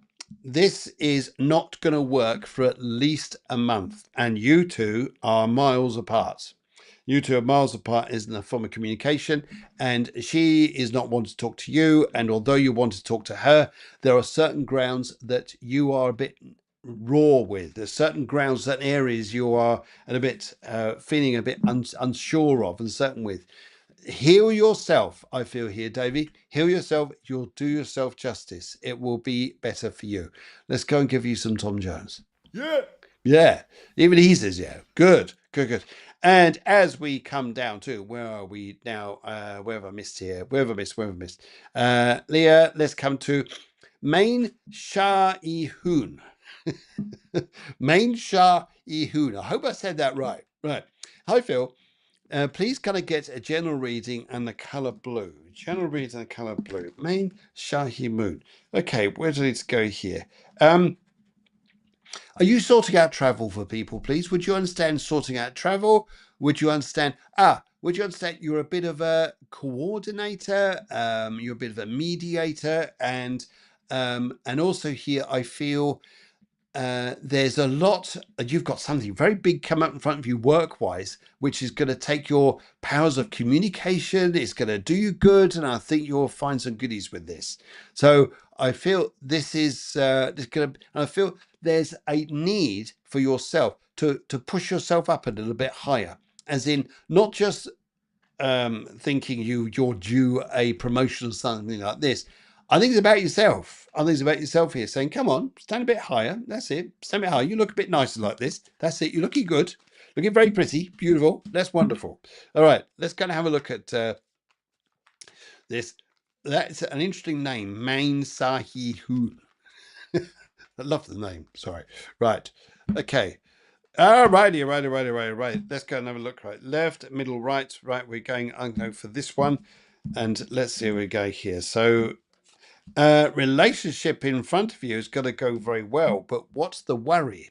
this is not going to work for at least a month, and you two are miles apart. You two are miles apart is in the form of communication, and she is not wanting to talk to you. And although you want to talk to her, there are certain grounds that you are a bit raw with. There's certain grounds, certain areas you are a bit feeling a bit unsure of and certain with. Heal yourself, I feel here, Davey. Heal yourself. You'll do yourself justice. It will be better for you. Let's go and give you some Tom Jones. Yeah. Yeah. Even he says, yeah. Good. And as we come down to, where are we now? Where have I missed here? Where have I missed? Leah, let's come to Main Shah E Hoon. Main Shah E Hoon. I hope I said that right. Right. Hi, Phil. Please can I get a general reading and the colour blue? General reading and the colour blue. Main Shahi Moon. Okay, where do I need to go here? Are you sorting out travel for people, please? Would you understand sorting out travel? Would you understand? Would you understand you're a bit of a coordinator? You're a bit of a mediator, and also here I feel there's a lot, you've got something very big come up in front of you work-wise, which is going to take your powers of communication. It's going to do you good, and I think you'll find some goodies with this. So I feel this is this going to, and I feel there's a need for yourself to push yourself up a little bit higher, as in not just thinking you're due a promotion or something like this. I think it's about yourself. I think it's about yourself here, saying, "Come on, stand a bit higher. That's it. Stand a bit higher. You look a bit nicer like this. That's it. You're looking good, looking very pretty, beautiful. That's wonderful." All right, let's go and have a look at this. That's an interesting name, Main Sahi Hu. I love the name. Sorry. Right. Okay. All righty, right. Let's go and have a look. Right, left, middle, right. Right, we're going. I'm going for this one, and let's see where we go here. So, relationship in front of you is going to go very well, but what's the worry?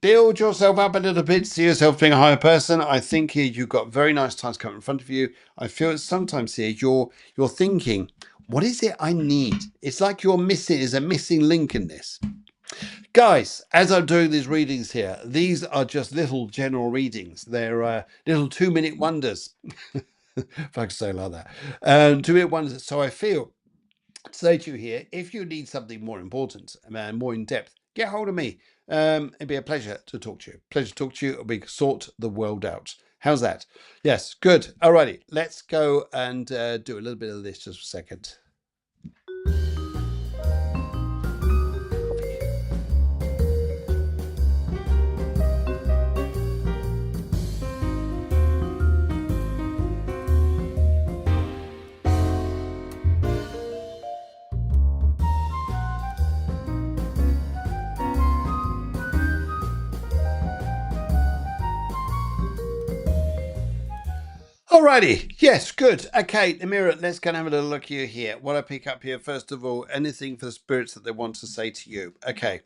Build yourself up a little bit. See yourself being a higher person. I think here you've got very nice times coming in front of you. I feel sometimes here you're thinking, what is it I need? It's like you're missing. There's a missing link in this. Guys, as I'm doing these readings here, these are just little general readings. They're little 2-minute wonders, if I can say it like that. 2-minute wonders. So I feel to say to you here, if you need something more important and more in depth, get hold of me. It'd be a pleasure to talk to you. Pleasure to talk to you. We sort the world out. How's that? Yes, good. Alrighty, let's go and do a little bit of this just for a second. Alrighty, yes, good. Okay, Amira, let's go and have a little look here. What I pick up here, first of all, anything for the spirits that they want to say to you. Okay,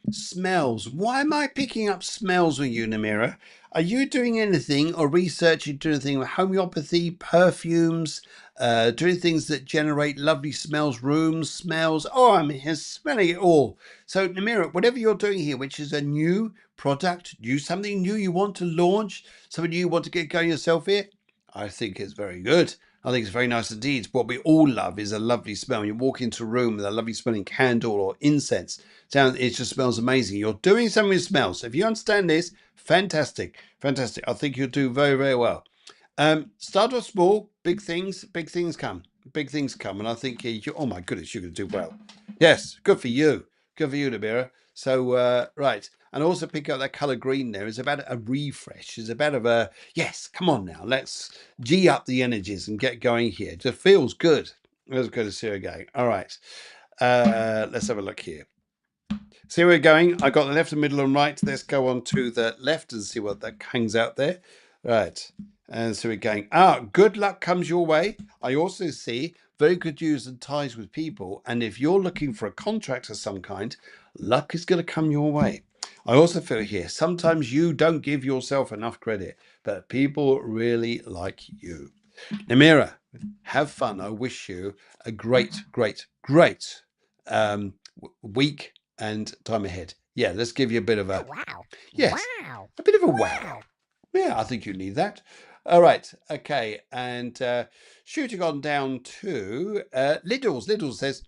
smells. Why am I picking up smells with you, Namira? Are you doing anything or researching, doing anything with homeopathy, perfumes, doing things that generate lovely smells, rooms, smells? Oh, I'm here smelling it all. So, Namira, whatever you're doing here, which is a new product, something new you want to launch, something new you want to get going yourself here, I think it's very good. I think it's very nice indeed. What we all love is a lovely smell. You walk into a room with a lovely smelling candle or incense. It just smells amazing. You're doing something with smells. So if you understand this, fantastic. Fantastic. I think you'll do very, very well. Start off small, big things come. Big things come. And I think, oh my goodness, you're going to do well. Yes, good for you. Good for you, Nabira. So, right. And also pick up that colour green there. It's about a refresh. It's about yes, come on now. Let's G up the energies and get going here. It just feels good. Feels good to see you again. All right. Let's have a look here. See where we're going? I got the left and middle and right. Let's go on to the left and see what that hangs out there. Right. And so we're going, good luck comes your way. I also see very good news and ties with people. And if you're looking for a contract of some kind, luck is going to come your way. I also feel here, sometimes you don't give yourself enough credit, but people really like you. Namira, have fun. I wish you a great week and time ahead. Yeah, let's give you a bit of a Wow. yes, Wow. a bit of a wow. Yeah, I think you need that. All right, okay, and shooting on down to Liddles. Liddles says,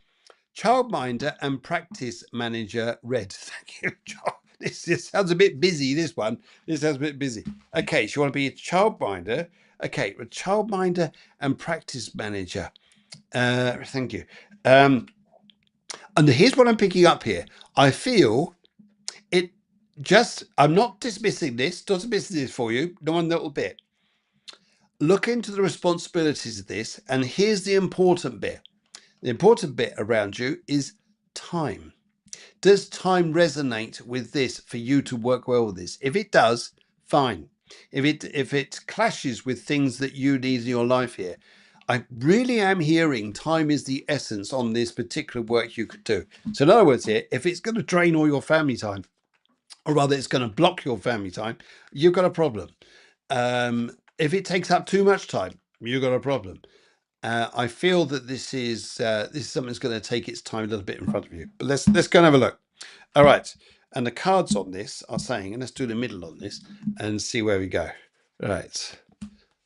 childminder and practice manager red. Thank you, John. This sounds a bit busy, this one. This sounds a bit busy. Okay, so you want to be a childminder. Okay, a childminder and practice manager. Thank you. And here's what I'm picking up here. I feel it just, I'm not dismissing this, for you, not one little bit. Look into the responsibilities of this, and here's the important bit. The important bit around you is time. Does time resonate with this for you to work well with this? If it does, fine. If it clashes with things that you need in your life here, I really am hearing time is the essence on this particular work you could do. So in other words here, if it's going to drain all your family time, or rather it's going to block your family time, you've got a problem. If it takes up too much time, you've got a problem. I feel that this is something that's going to take its time a little bit in front of you. But let's go and have a look. All right. And the cards on this are saying, and let's do the middle on this and see where we go. Right.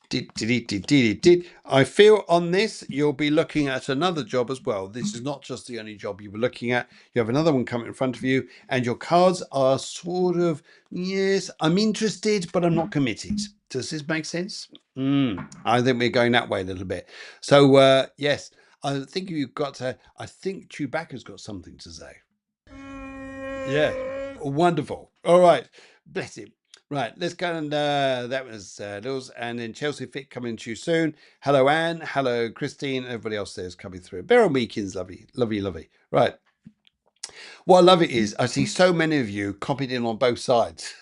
I feel on this you'll be looking at another job as well. This is not just the only job you were looking at. You have another one coming in front of you, and your cards are sort of, yes, I'm interested, but I'm not committed. Does this make sense? I think we're going that way a little bit. So yes, I think you've got to. I think Chewbacca's got something to say. Yeah, wonderful. All right, bless him. Right, let's go and that was Lils, and then Chelsea Fit coming to you soon. Hello, Anne. Hello, Christine. Everybody else there is coming through. Beryl Meekins, lovely, lovely, lovely. Right, what I love it is I see so many of you copied in on both sides,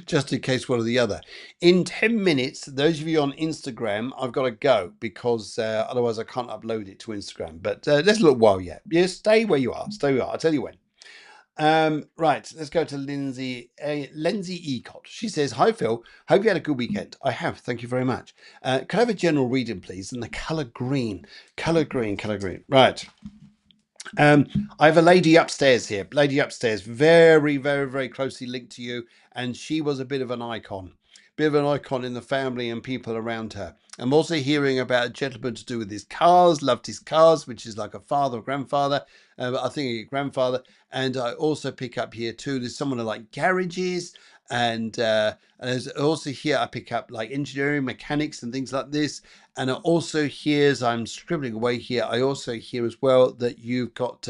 just in case one or the other. In 10 minutes, those of you on Instagram, I've got to go because otherwise I can't upload it to Instagram. But there's a little while yet. Yeah, stay where you are. Stay where you are. I'll tell you when. Right, let's go to Lindsay Ecott. She says, "Hi Phil, hope you had a good weekend." I have, thank you very much. Can I have a general reading, please? And the colour green, colour green, colour green. Right. I have a lady upstairs here. Lady upstairs, very, very, very closely linked to you, and she was a bit of an icon. Bit of an icon in the family and people around her. I'm also hearing about a gentleman to do with his cars, loved his cars, which is like a father or grandfather. I think a grandfather. And I also pick up here too, there's someone who like garages. And there's also here I pick up like engineering, mechanics and things like this. And I also hear, as I'm scribbling away here, I also hear as well that you've got,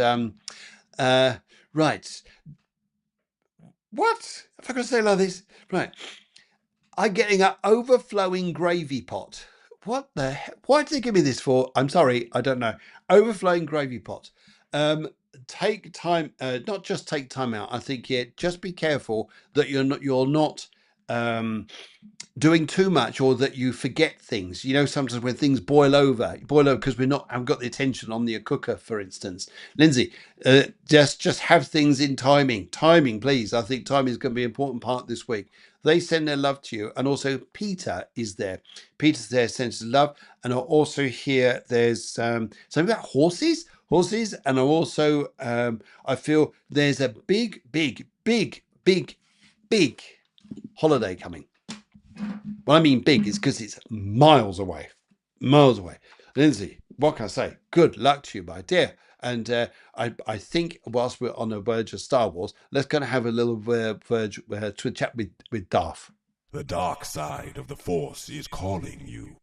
right. What? If I could say like this, right. I'm getting an overflowing gravy pot. What the heck? Why did they give me this for? I'm sorry, I don't know. Overflowing gravy pot. Take time, not just take time out. I think just be careful that you're not doing too much or that you forget things. You know, sometimes when things boil over because haven't got the attention on the cooker, for instance. Lindsay, just have things in timing, please. I think timing is going to be an important part this week. They send their love to you, and also Peter is there. Peter's there, sends love, and I also hear there's something about horses, and I also I feel there's a big holiday coming. What I mean big is because it's miles away. Miles away. Lindsay, what can I say? Good luck to you, my dear. And I think whilst we're on the verge of Star Wars, let's go and have a little to chat with Darth. The dark side of the Force is calling you.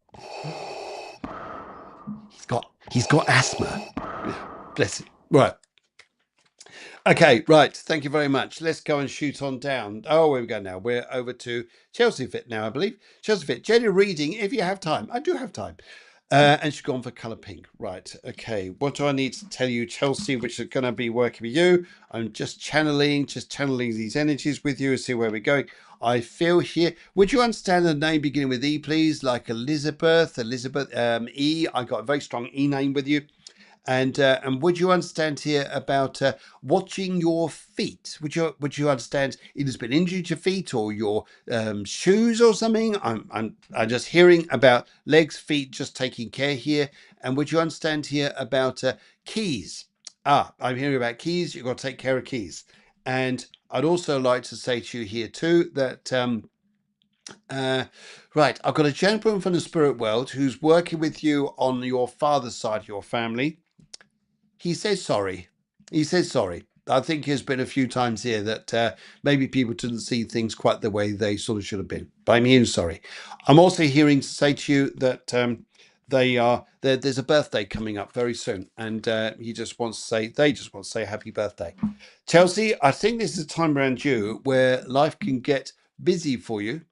He's got asthma. Bless him. Right. Okay, right. Thank you very much. Let's go and shoot on down. Oh, here we go now. We're over to Chelsea Fit now, I believe. Chelsea Fit. Jenny reading, if you have time. I do have time. And she's gone for colour pink. Right. Okay. What do I need to tell you, Chelsea, which is going to be working with you? I'm just channeling these energies with you and see where we're going. I feel here. Would you understand the name beginning with E, please? Like Elizabeth, E. I got a very strong E name with you. And would you understand here about watching your feet? Would you understand it has been injured your feet or your shoes or something? I'm just hearing about legs, feet, just taking care here. And would you understand here about keys? I'm hearing about keys. You've got to take care of keys. And I'd also like to say to you here too that right, I've got a gentleman from the spirit world who's working with you on your father's side of your family. He says sorry. He says sorry. I think there's been a few times here that maybe people didn't see things quite the way they sort of should have been. But I'm hearing sorry. I'm also hearing to say to you that there's a birthday coming up very soon, and they just want to say happy birthday. Chelsea, I think this is a time around you where life can get busy for you,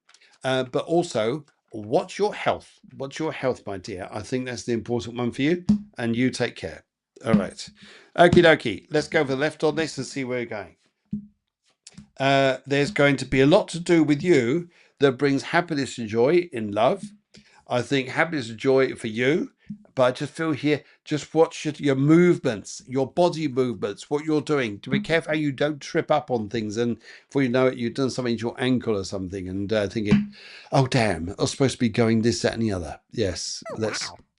but also watch your health. Watch your health, my dear. I think that's the important one for you, and you take care. All right. Okie dokie. Let's go for the left on this and see where we're going. There's going to be a lot to do with you that brings happiness and joy in love. I think happiness and joy for you. But I just feel here, just watch your movements, your body movements, what you're doing. To be careful how you don't trip up on things. And before you know it, you've done something to your ankle or something. And thinking, oh, damn, I was supposed to be going this, that, and the other. Yes.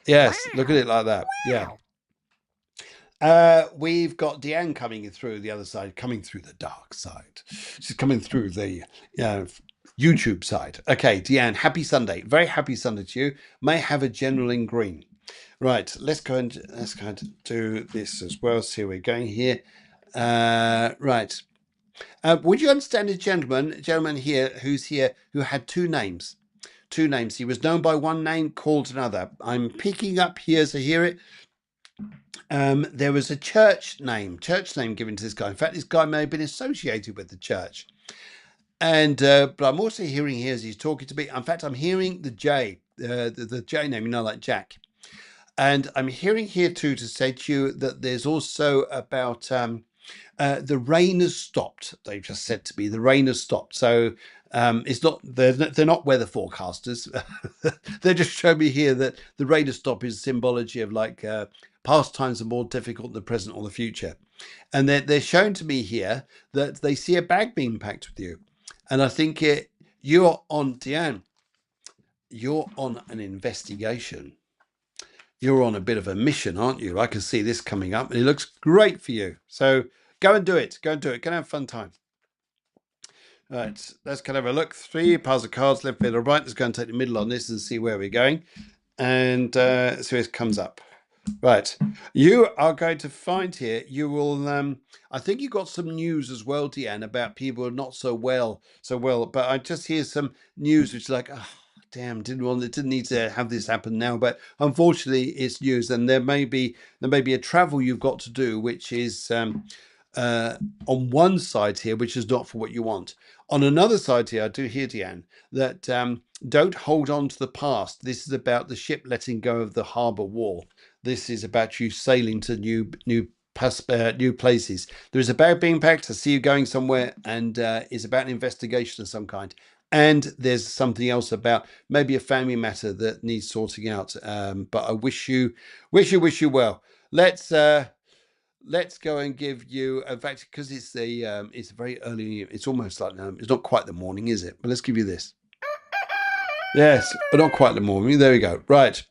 Yes. Look at it like that. Yeah. We've got Deanne coming in through the other side, coming through the dark side. She's coming through the YouTube side. Okay, Deanne, happy Sunday. Very happy Sunday to you. May have a general in green. Right, let's go and do this as well. See where we're going here. Right. Would you understand a gentleman here who had two names? Two names. He was known by one name, called another. I'm picking up here as I hear it. There was a church name given to this guy. In fact, this guy may have been associated with the church. And but I'm also hearing here as he's talking to me. In fact, I'm hearing the J, the J name, you know, like Jack. And I'm hearing here too to say to you that there's also about the rain has stopped. They've just said to me the rain has stopped. So it's not they're not weather forecasters. They just show me here that the rain has stopped is symbology of like past times are more difficult than the present or the future. And they're showing to me here that they see a bag being packed with you. And I think you're on, Deanne, you're on an investigation. You're on a bit of a mission, aren't you? I can see this coming up and it looks great for you. So go and do it. Go and do it. Go and have a fun time. Right, let's go and have a look. 3 piles of cards, left, middle, right. Let's go and take the middle on this and see where we're going. And so it comes up. Right, you are going to find here, you will, I think you got some news as well, Deanne, about people who are not so well, but I just hear some news which is like, oh, damn, didn't need to have this happen now, but unfortunately it's news, and there may be a travel you've got to do, which is on one side here, which is not for what you want. On another side here, I do hear, Deanne, that don't hold on to the past. This is about the ship letting go of the harbour wall. This is about you sailing to new places. There is a bag being packed. I see you going somewhere, and it's about an investigation of some kind. And there's something else about maybe a family matter that needs sorting out. But I wish you well. Let's go and give you, in fact, because it's very early. It's almost like it's not quite the morning, is it? But let's give you this. Yes, but not quite the morning. There we go. Right.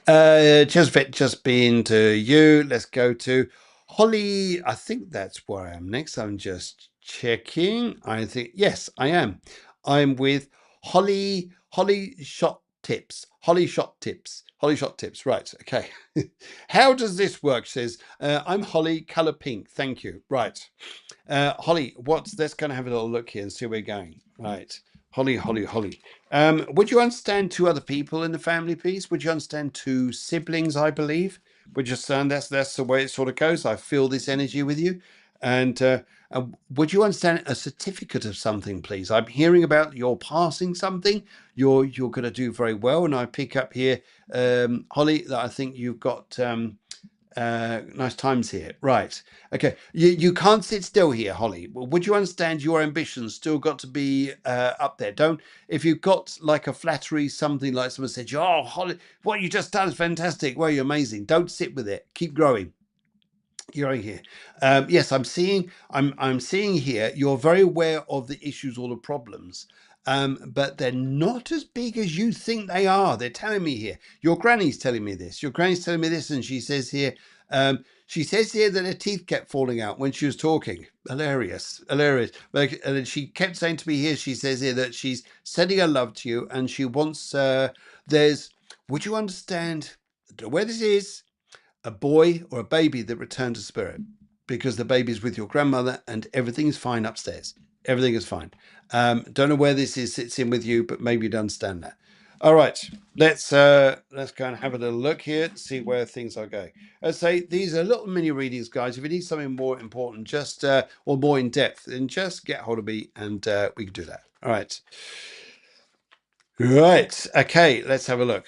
Just been to you. Let's go to Holly. I think that's where I am next. I'm just checking. I think, yes, I am. I'm with Holly Shot Tips. Holly Shot Tips. Right. Okay. How does this work? She says, I'm Holly, color pink. Thank you. Right. Holly, let's go and have a little look here and see where we're going. Right. Holly. Would you understand 2 other people in the family, please? Would you understand 2 siblings, I believe? Would you understand that's the way it sort of goes? I feel this energy with you. And would you understand a certificate of something, please? I'm hearing about you're passing something. You're going to do very well. And I pick up here, Holly, that I think you've got nice times here. Right. Okay. You can't sit still here, Holly. Would you understand your ambitions still got to be up there? Don't, if you've got like a flattery, something like someone said, oh, Holly, what you just done is fantastic. Well, you're amazing. Don't sit with it. Keep growing. You're here. Yes, I'm seeing here you're very aware of the issues or the problems. But they're not as big as you think they are. They're telling me here. Your granny's telling me this. And she says here that her teeth kept falling out when she was talking. Hilarious. And she kept saying to me here, she says here that she's sending her love to you, and she wants would you understand where this is? A boy or a baby that returned to spirit, because the baby's with your grandmother and everything is fine upstairs. Everything is fine. Don't know where this sits in with you, but maybe you'd understand that. All right, let's go and have a little look here to see where things are going. I say these are little mini readings, guys. If you need something more important, just or more in depth, then just get hold of me and we can do that. All right. Right. Okay, let's have a look.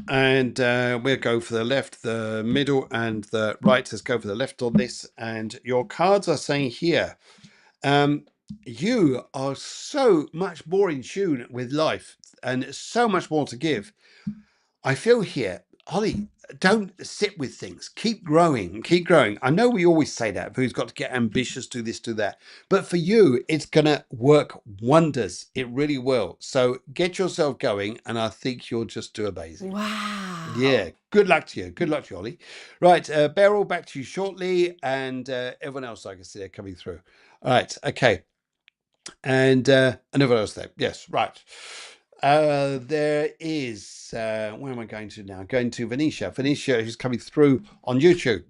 And we'll go for the left, the middle, and the right. Let's go for the left on this. And your cards are saying here, you are so much more in tune with life and so much more to give. I feel here, Holly, don't sit with things. Keep growing. Keep growing. I know we always say that. Who's got to get ambitious, do this, do that. But for you, it's going to work wonders. It really will. So get yourself going, and I think you'll just do amazing. Wow. Yeah. Good luck to you. Good luck to you, Holly. Right. Beryl, back to you shortly. And everyone else, I can see they're coming through. All right. Okay. And everyone else there. Yes. Right. There is, where am I going to now? Going to Venetia. Venetia, who's coming through on YouTube.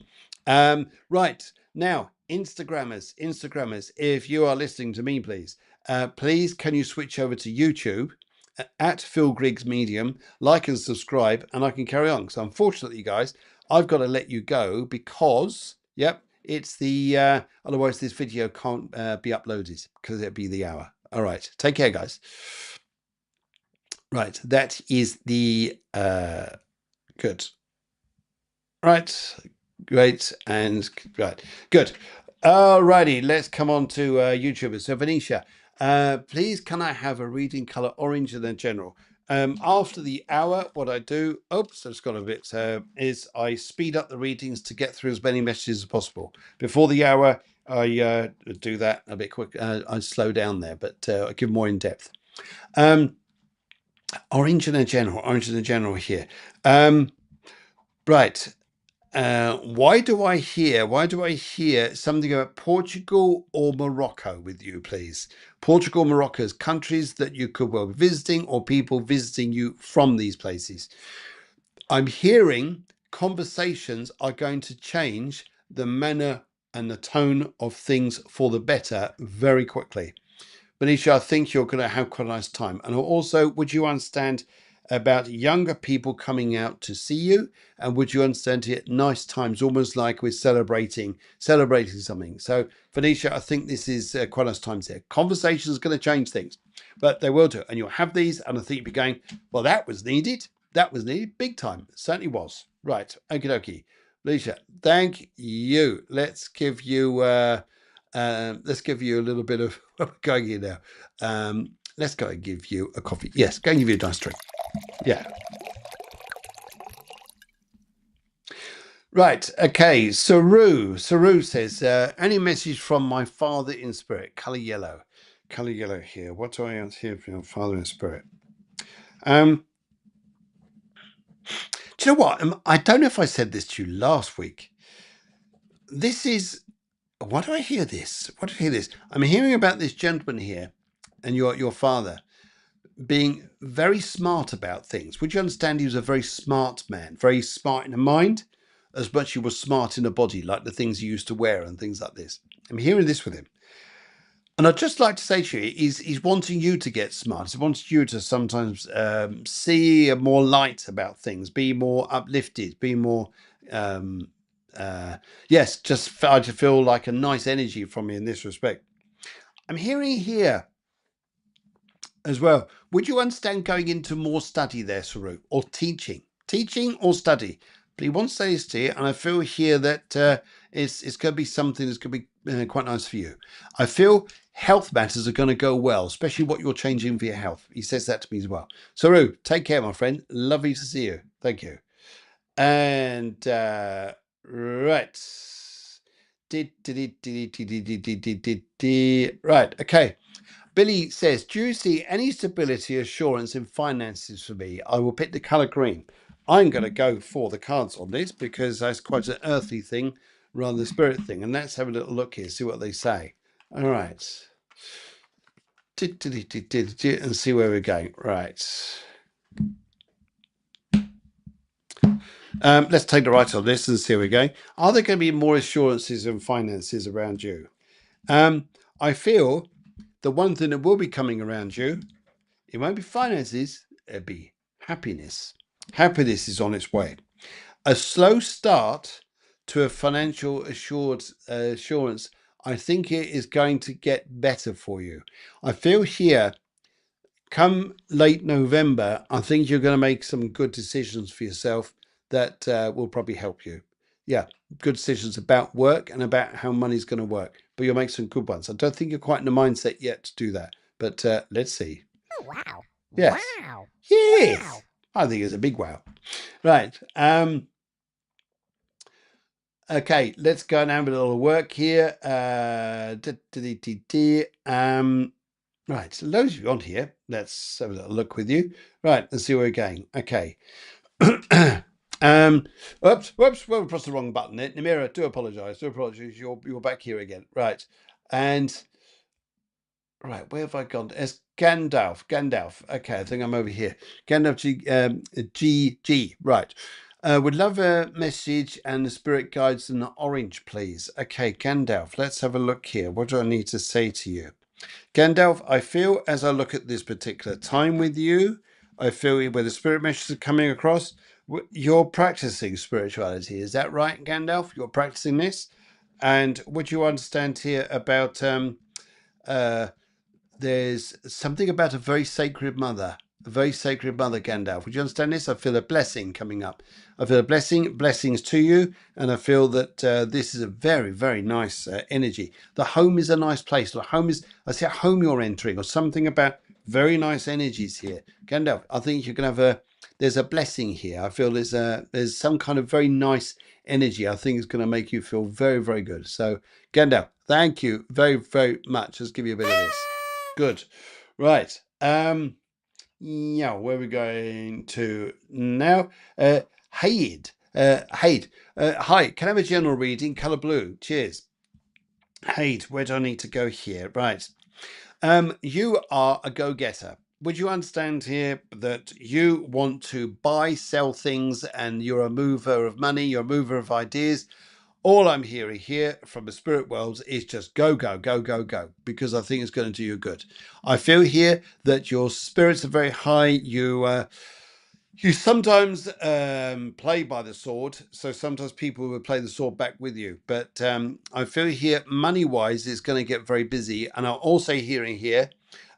Right now, Instagrammers, if you are listening to me, please, please can you switch over to YouTube at Phil Griggs Medium, like and subscribe, and I can carry on. So unfortunately, guys, I've got to let you go because, yep, it's the otherwise this video can't be uploaded because it'll be the hour. All right, take care, guys. Right, that is the good. Right, great, and right, good. Alrighty, let's come on to YouTubers. So Venetia, please can I have a reading color orange and then general? After the hour, what I do, oops, I've just got a bit, is I speed up the readings to get through as many messages as possible. Before the hour, I do that a bit quick. I slow down there, but I give more in depth. Orange and a general here. Right. Why do I hear something about Portugal or Morocco with you, please? Portugal, Morocco is countries that you could well be visiting or people visiting you from these places. I'm hearing conversations are going to change the manner and the tone of things for the better very quickly. Benicia, I think you're going to have quite a nice time. And also, would you understand about younger people coming out to see you? And would you understand it nice times, almost like we're celebrating something? So, Venetia, I think this is quite nice times here. Conversation is going to change things, but they will do. And you'll have these, and I think you'll be going, well, that was needed. That was needed big time. It certainly was. Right. Okie dokie. Venetia, thank you. Let's give you a little bit of going here now. Let's go and give you a coffee. Yes, go and give you a nice drink. Yeah. Right. Okay. Saru says, any message from my father in spirit? Color yellow here. What do I hear from your father in spirit? Do you know what? I don't know if I said this to you last week. This is, why do I hear this? I'm hearing about this gentleman here and your father being very smart about things. Would you understand he was a very smart man, very smart in the mind, as much as he was smart in the body, like the things he used to wear and things like this? I'm hearing this with him. And I'd just like to say to you, he's wanting you to get smart. He wants you to sometimes see more light about things, be more uplifted, be more, yes, just I just feel like a nice energy from you in this respect. I'm hearing here as well. Would you understand going into more study there, Saru, or teaching or study? But he wants to say this to you, and I feel here that it's going to be something that's going to be quite nice for you. I feel health matters are going to go well, especially what you're changing for your health. He says that to me as well. Saru, take care, my friend. Lovely to see you. Thank you. And right. Right. Okay. Billy says, do you see any stability assurance in finances for me? I will pick the colour green. I'm going to go for the cards on this because that's quite an earthly thing rather than a spirit thing. And let's have a little look here, see what they say. All right. And see where we're going. Right. Let's take the right on this and see where we're going. Are there going to be more assurances in finances around you? I feel the one thing that will be coming around you, it won't be finances, it'll be happiness. Happiness is on its way. A slow start to a financial assurance, I think it is going to get better for you. I feel here, come late November, I think you're going to make some good decisions for yourself that will probably help you. Yeah, good decisions about work and about how money's going to work. But you'll make some good ones. I don't think you're quite in the mindset yet to do that. But let's see. Oh, wow. Yes. Wow. Yes. Wow. I think it's a big wow. Right. Okay, let's go and have a little work here. Right, so loads of you on here. Let's have a little look with you. Right, let's see where we're going. Okay. Whoops, well, we pressed the wrong button there. Namira, do apologise. You're back here again. Right. And right, where have I gone? It's Gandalf. Okay, I think I'm over here. Gandalf G. Right. Would love a message and the spirit guides in the orange, please. Okay, Gandalf, let's have a look here. What do I need to say to you? Gandalf, I feel as I look at this particular time with you, I feel where the spirit messages are coming across, you're practicing spirituality. Is that right, Gandalf? You're practicing this? And would you understand here about there's something about a very sacred mother, Gandalf. Would you understand this? I feel a blessing coming up. I feel a blessings to you, and I feel that this is a very, very nice energy. The home is a nice place. The home is, I see a home you're entering, or something about very nice energies here. Gandalf, I think you're going to have there's a blessing here. I feel there's some kind of very nice energy. I think it's going to make you feel very, very good. So, Gandalf, thank you very, very much. Let's give you a bit of this. Good. Right. Yeah, where are we going to now? Haid. Haid. Hi, can I have a general reading? Colour blue. Cheers. Haid, where do I need to go here? Right. You are a go-getter. Would you understand here that you want to buy, sell things, and you're a mover of money, you're a mover of ideas? All I'm hearing here from the spirit worlds is just go, go, go, go, go, because I think it's going to do you good. I feel here that your spirits are very high. You sometimes play by the sword, so sometimes people will play the sword back with you. But I feel here, money-wise, is going to get very busy. And I'm also hearing here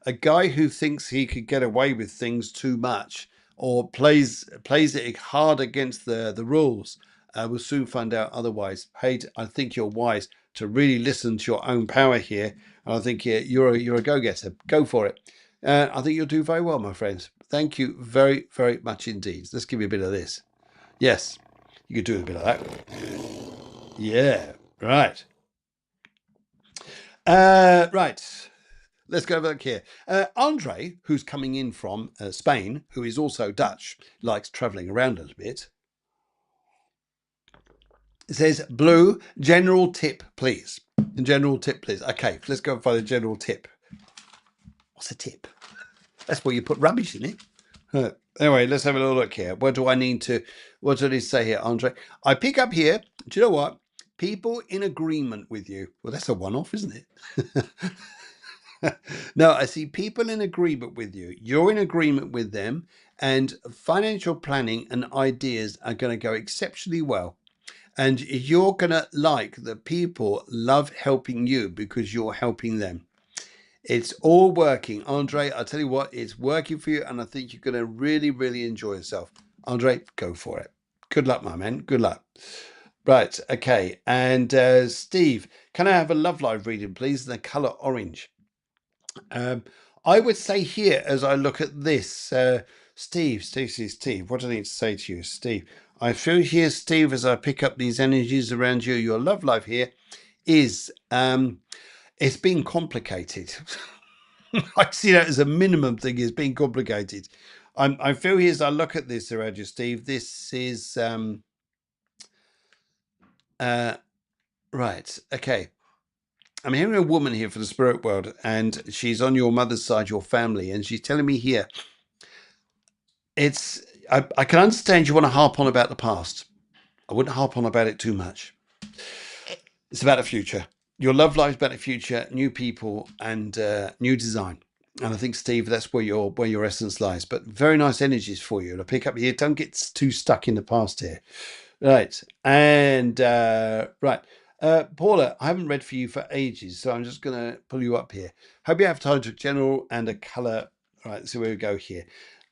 a guy who thinks he could get away with things too much, or plays it hard against the rules. We'll soon find out otherwise. Hey, I think you're wise to really listen to your own power here. And I think you're a go-getter. Go for it. I think you'll do very well, my friends. Thank you very, very much indeed. Let's give you a bit of this. Yes, you could do a bit of that. Yeah, right. Right. Let's go back here. Andre, who's coming in from Spain, who is also Dutch, likes traveling around a little bit. It says, Blue, general tip, please. General tip, please. Okay, let's go and find a general tip. What's a tip? That's where you put rubbish in it. Anyway, let's have a little look here. What do I need to say here, Andre? I pick up here, do you know what? People in agreement with you. Well, that's a one-off, isn't it? No, I see people in agreement with you. You're in agreement with them, and financial planning and ideas are going to go exceptionally well. And you're going to like that people love helping you because you're helping them. It's all working. Andre, I tell you what, it's working for you, and I think you're going to really, really enjoy yourself. Andre, go for it. Good luck, my man. Good luck. Right, okay. And Steve, can I have a love live reading, please, in the colour orange? I would say here, as I look at this, Steve, what do I need to say to you, Steve? I feel here, Steve, as I pick up these energies around you, your love life here is, it's being complicated. I see that as a minimum thing, is being complicated. I feel here as I look at this around you, Steve, this is, right, okay. I'm hearing a woman here for the spirit world, and she's on your mother's side, your family, and she's telling me here, I can understand you want to harp on about the past. I wouldn't harp on about it too much. It's about the future. Your love life is about the future, new people, and new design. And I think, Steve, that's where your essence lies. But very nice energies for you to pick up here. Don't get too stuck in the past here. Right. And right. Paula, I haven't read for you for ages, so I'm just going to pull you up here. Hope you have time to general and a color. Right. So we go here.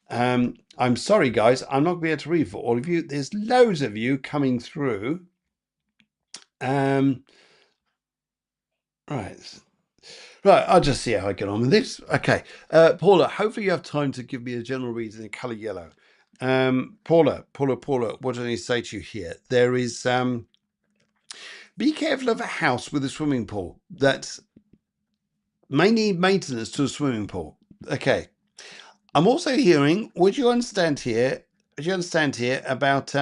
I'm sorry, guys. I'm not going to be able to read for all of you. There's loads of you coming through. Right. Right, I'll just see how I get on with this. Okay. Paula, hopefully you have time to give me a general reading in colour yellow. Paula, what do I need to say to you here? There is, be careful of a house with a swimming pool that may need maintenance to a swimming pool. Okay. I'm also hearing, would you understand here about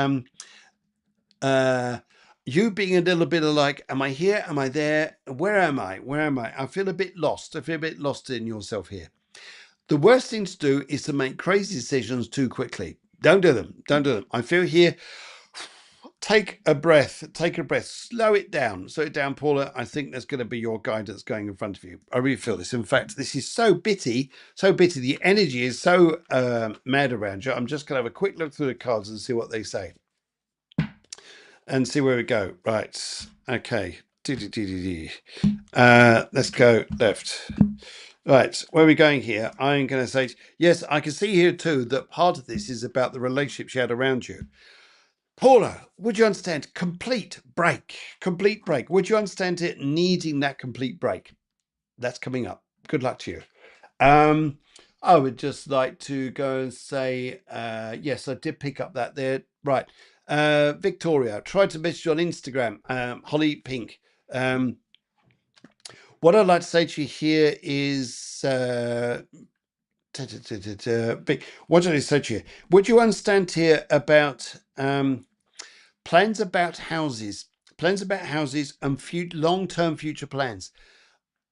you being a little bit of like, am I here? Am I there? Where am I? Where am I? I feel a bit lost. I feel a bit lost in yourself here. The worst thing to do is to make crazy decisions too quickly. Don't do them. Don't do them. I feel here. Take a breath. Take a breath. Slow it down. Slow it down, Paula. I think there's going to be your guidance going in front of you. I really feel this. In fact, this is so bitty. So bitty. The energy is so mad around you. I'm just going to have a quick look through the cards and see what they say. And see where we go. Right. Okay. Let's go left. Right, where are we going here? I'm going to say, yes, I can see here too that part of this is about the relationships you had around you. Paula, would you understand? Complete break. Complete break. Would you understand it needing that complete break? That's coming up. Good luck to you. I would just like to go and say, yes, I did pick up that there. Right. Victoria, tried to message you on Instagram. Holly Pink. What I'd like to say to you here is, what did I say to you? Would you understand here about plans about houses and long-term future plans?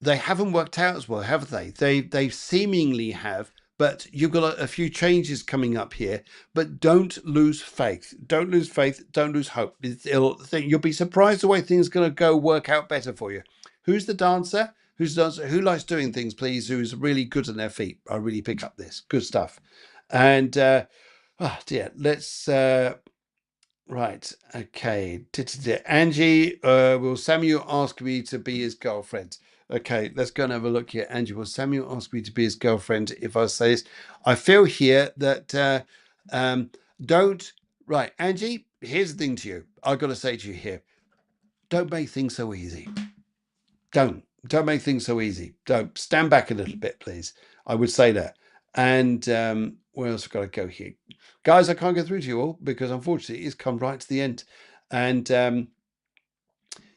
They haven't worked out as well, have they? They seemingly have, but you've got a few changes coming up here. But don't lose faith. Don't lose faith. Don't lose hope. You'll be surprised the way things are going to work out better for you. Who's the dancer? Who likes doing things, please? Who's really good on their feet? I really pick up this. Good stuff. And oh dear, let's right. Okay. Angie, will Samuel ask me to be his girlfriend? Okay, let's go and have a look here. Angie, will Samuel ask me to be his girlfriend if I say this? I feel here that don't. Right, Angie, here's the thing to you. I've got to say to you here. Don't make things so easy. Don't make things so easy. Don't stand back a little bit, please. I would say that. And where else have I got to go here? Guys, I can't go through to you all because unfortunately it's come right to the end. And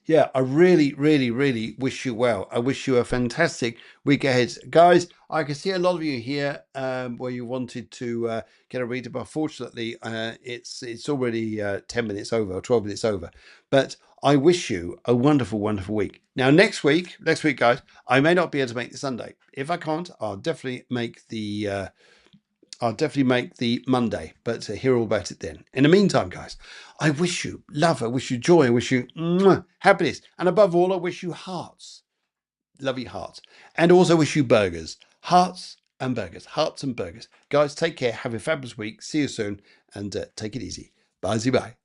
yeah, I really, really, really wish you well. I wish you a fantastic week ahead. Guys, I can see a lot of you here where you wanted to get a reader, but fortunately it's already 10 minutes over or 12 minutes over. But I wish you a wonderful, wonderful week. Now, next week, guys, I may not be able to make the Sunday. If I can't, I'll definitely make the Monday, but hear all about it then. In the meantime, guys, I wish you love, I wish you joy, I wish you happiness, and above all, I wish you hearts, lovely hearts, and also wish you burgers, hearts and burgers, hearts and burgers. Guys, take care, have a fabulous week, see you soon, and take it easy. Bye-bye.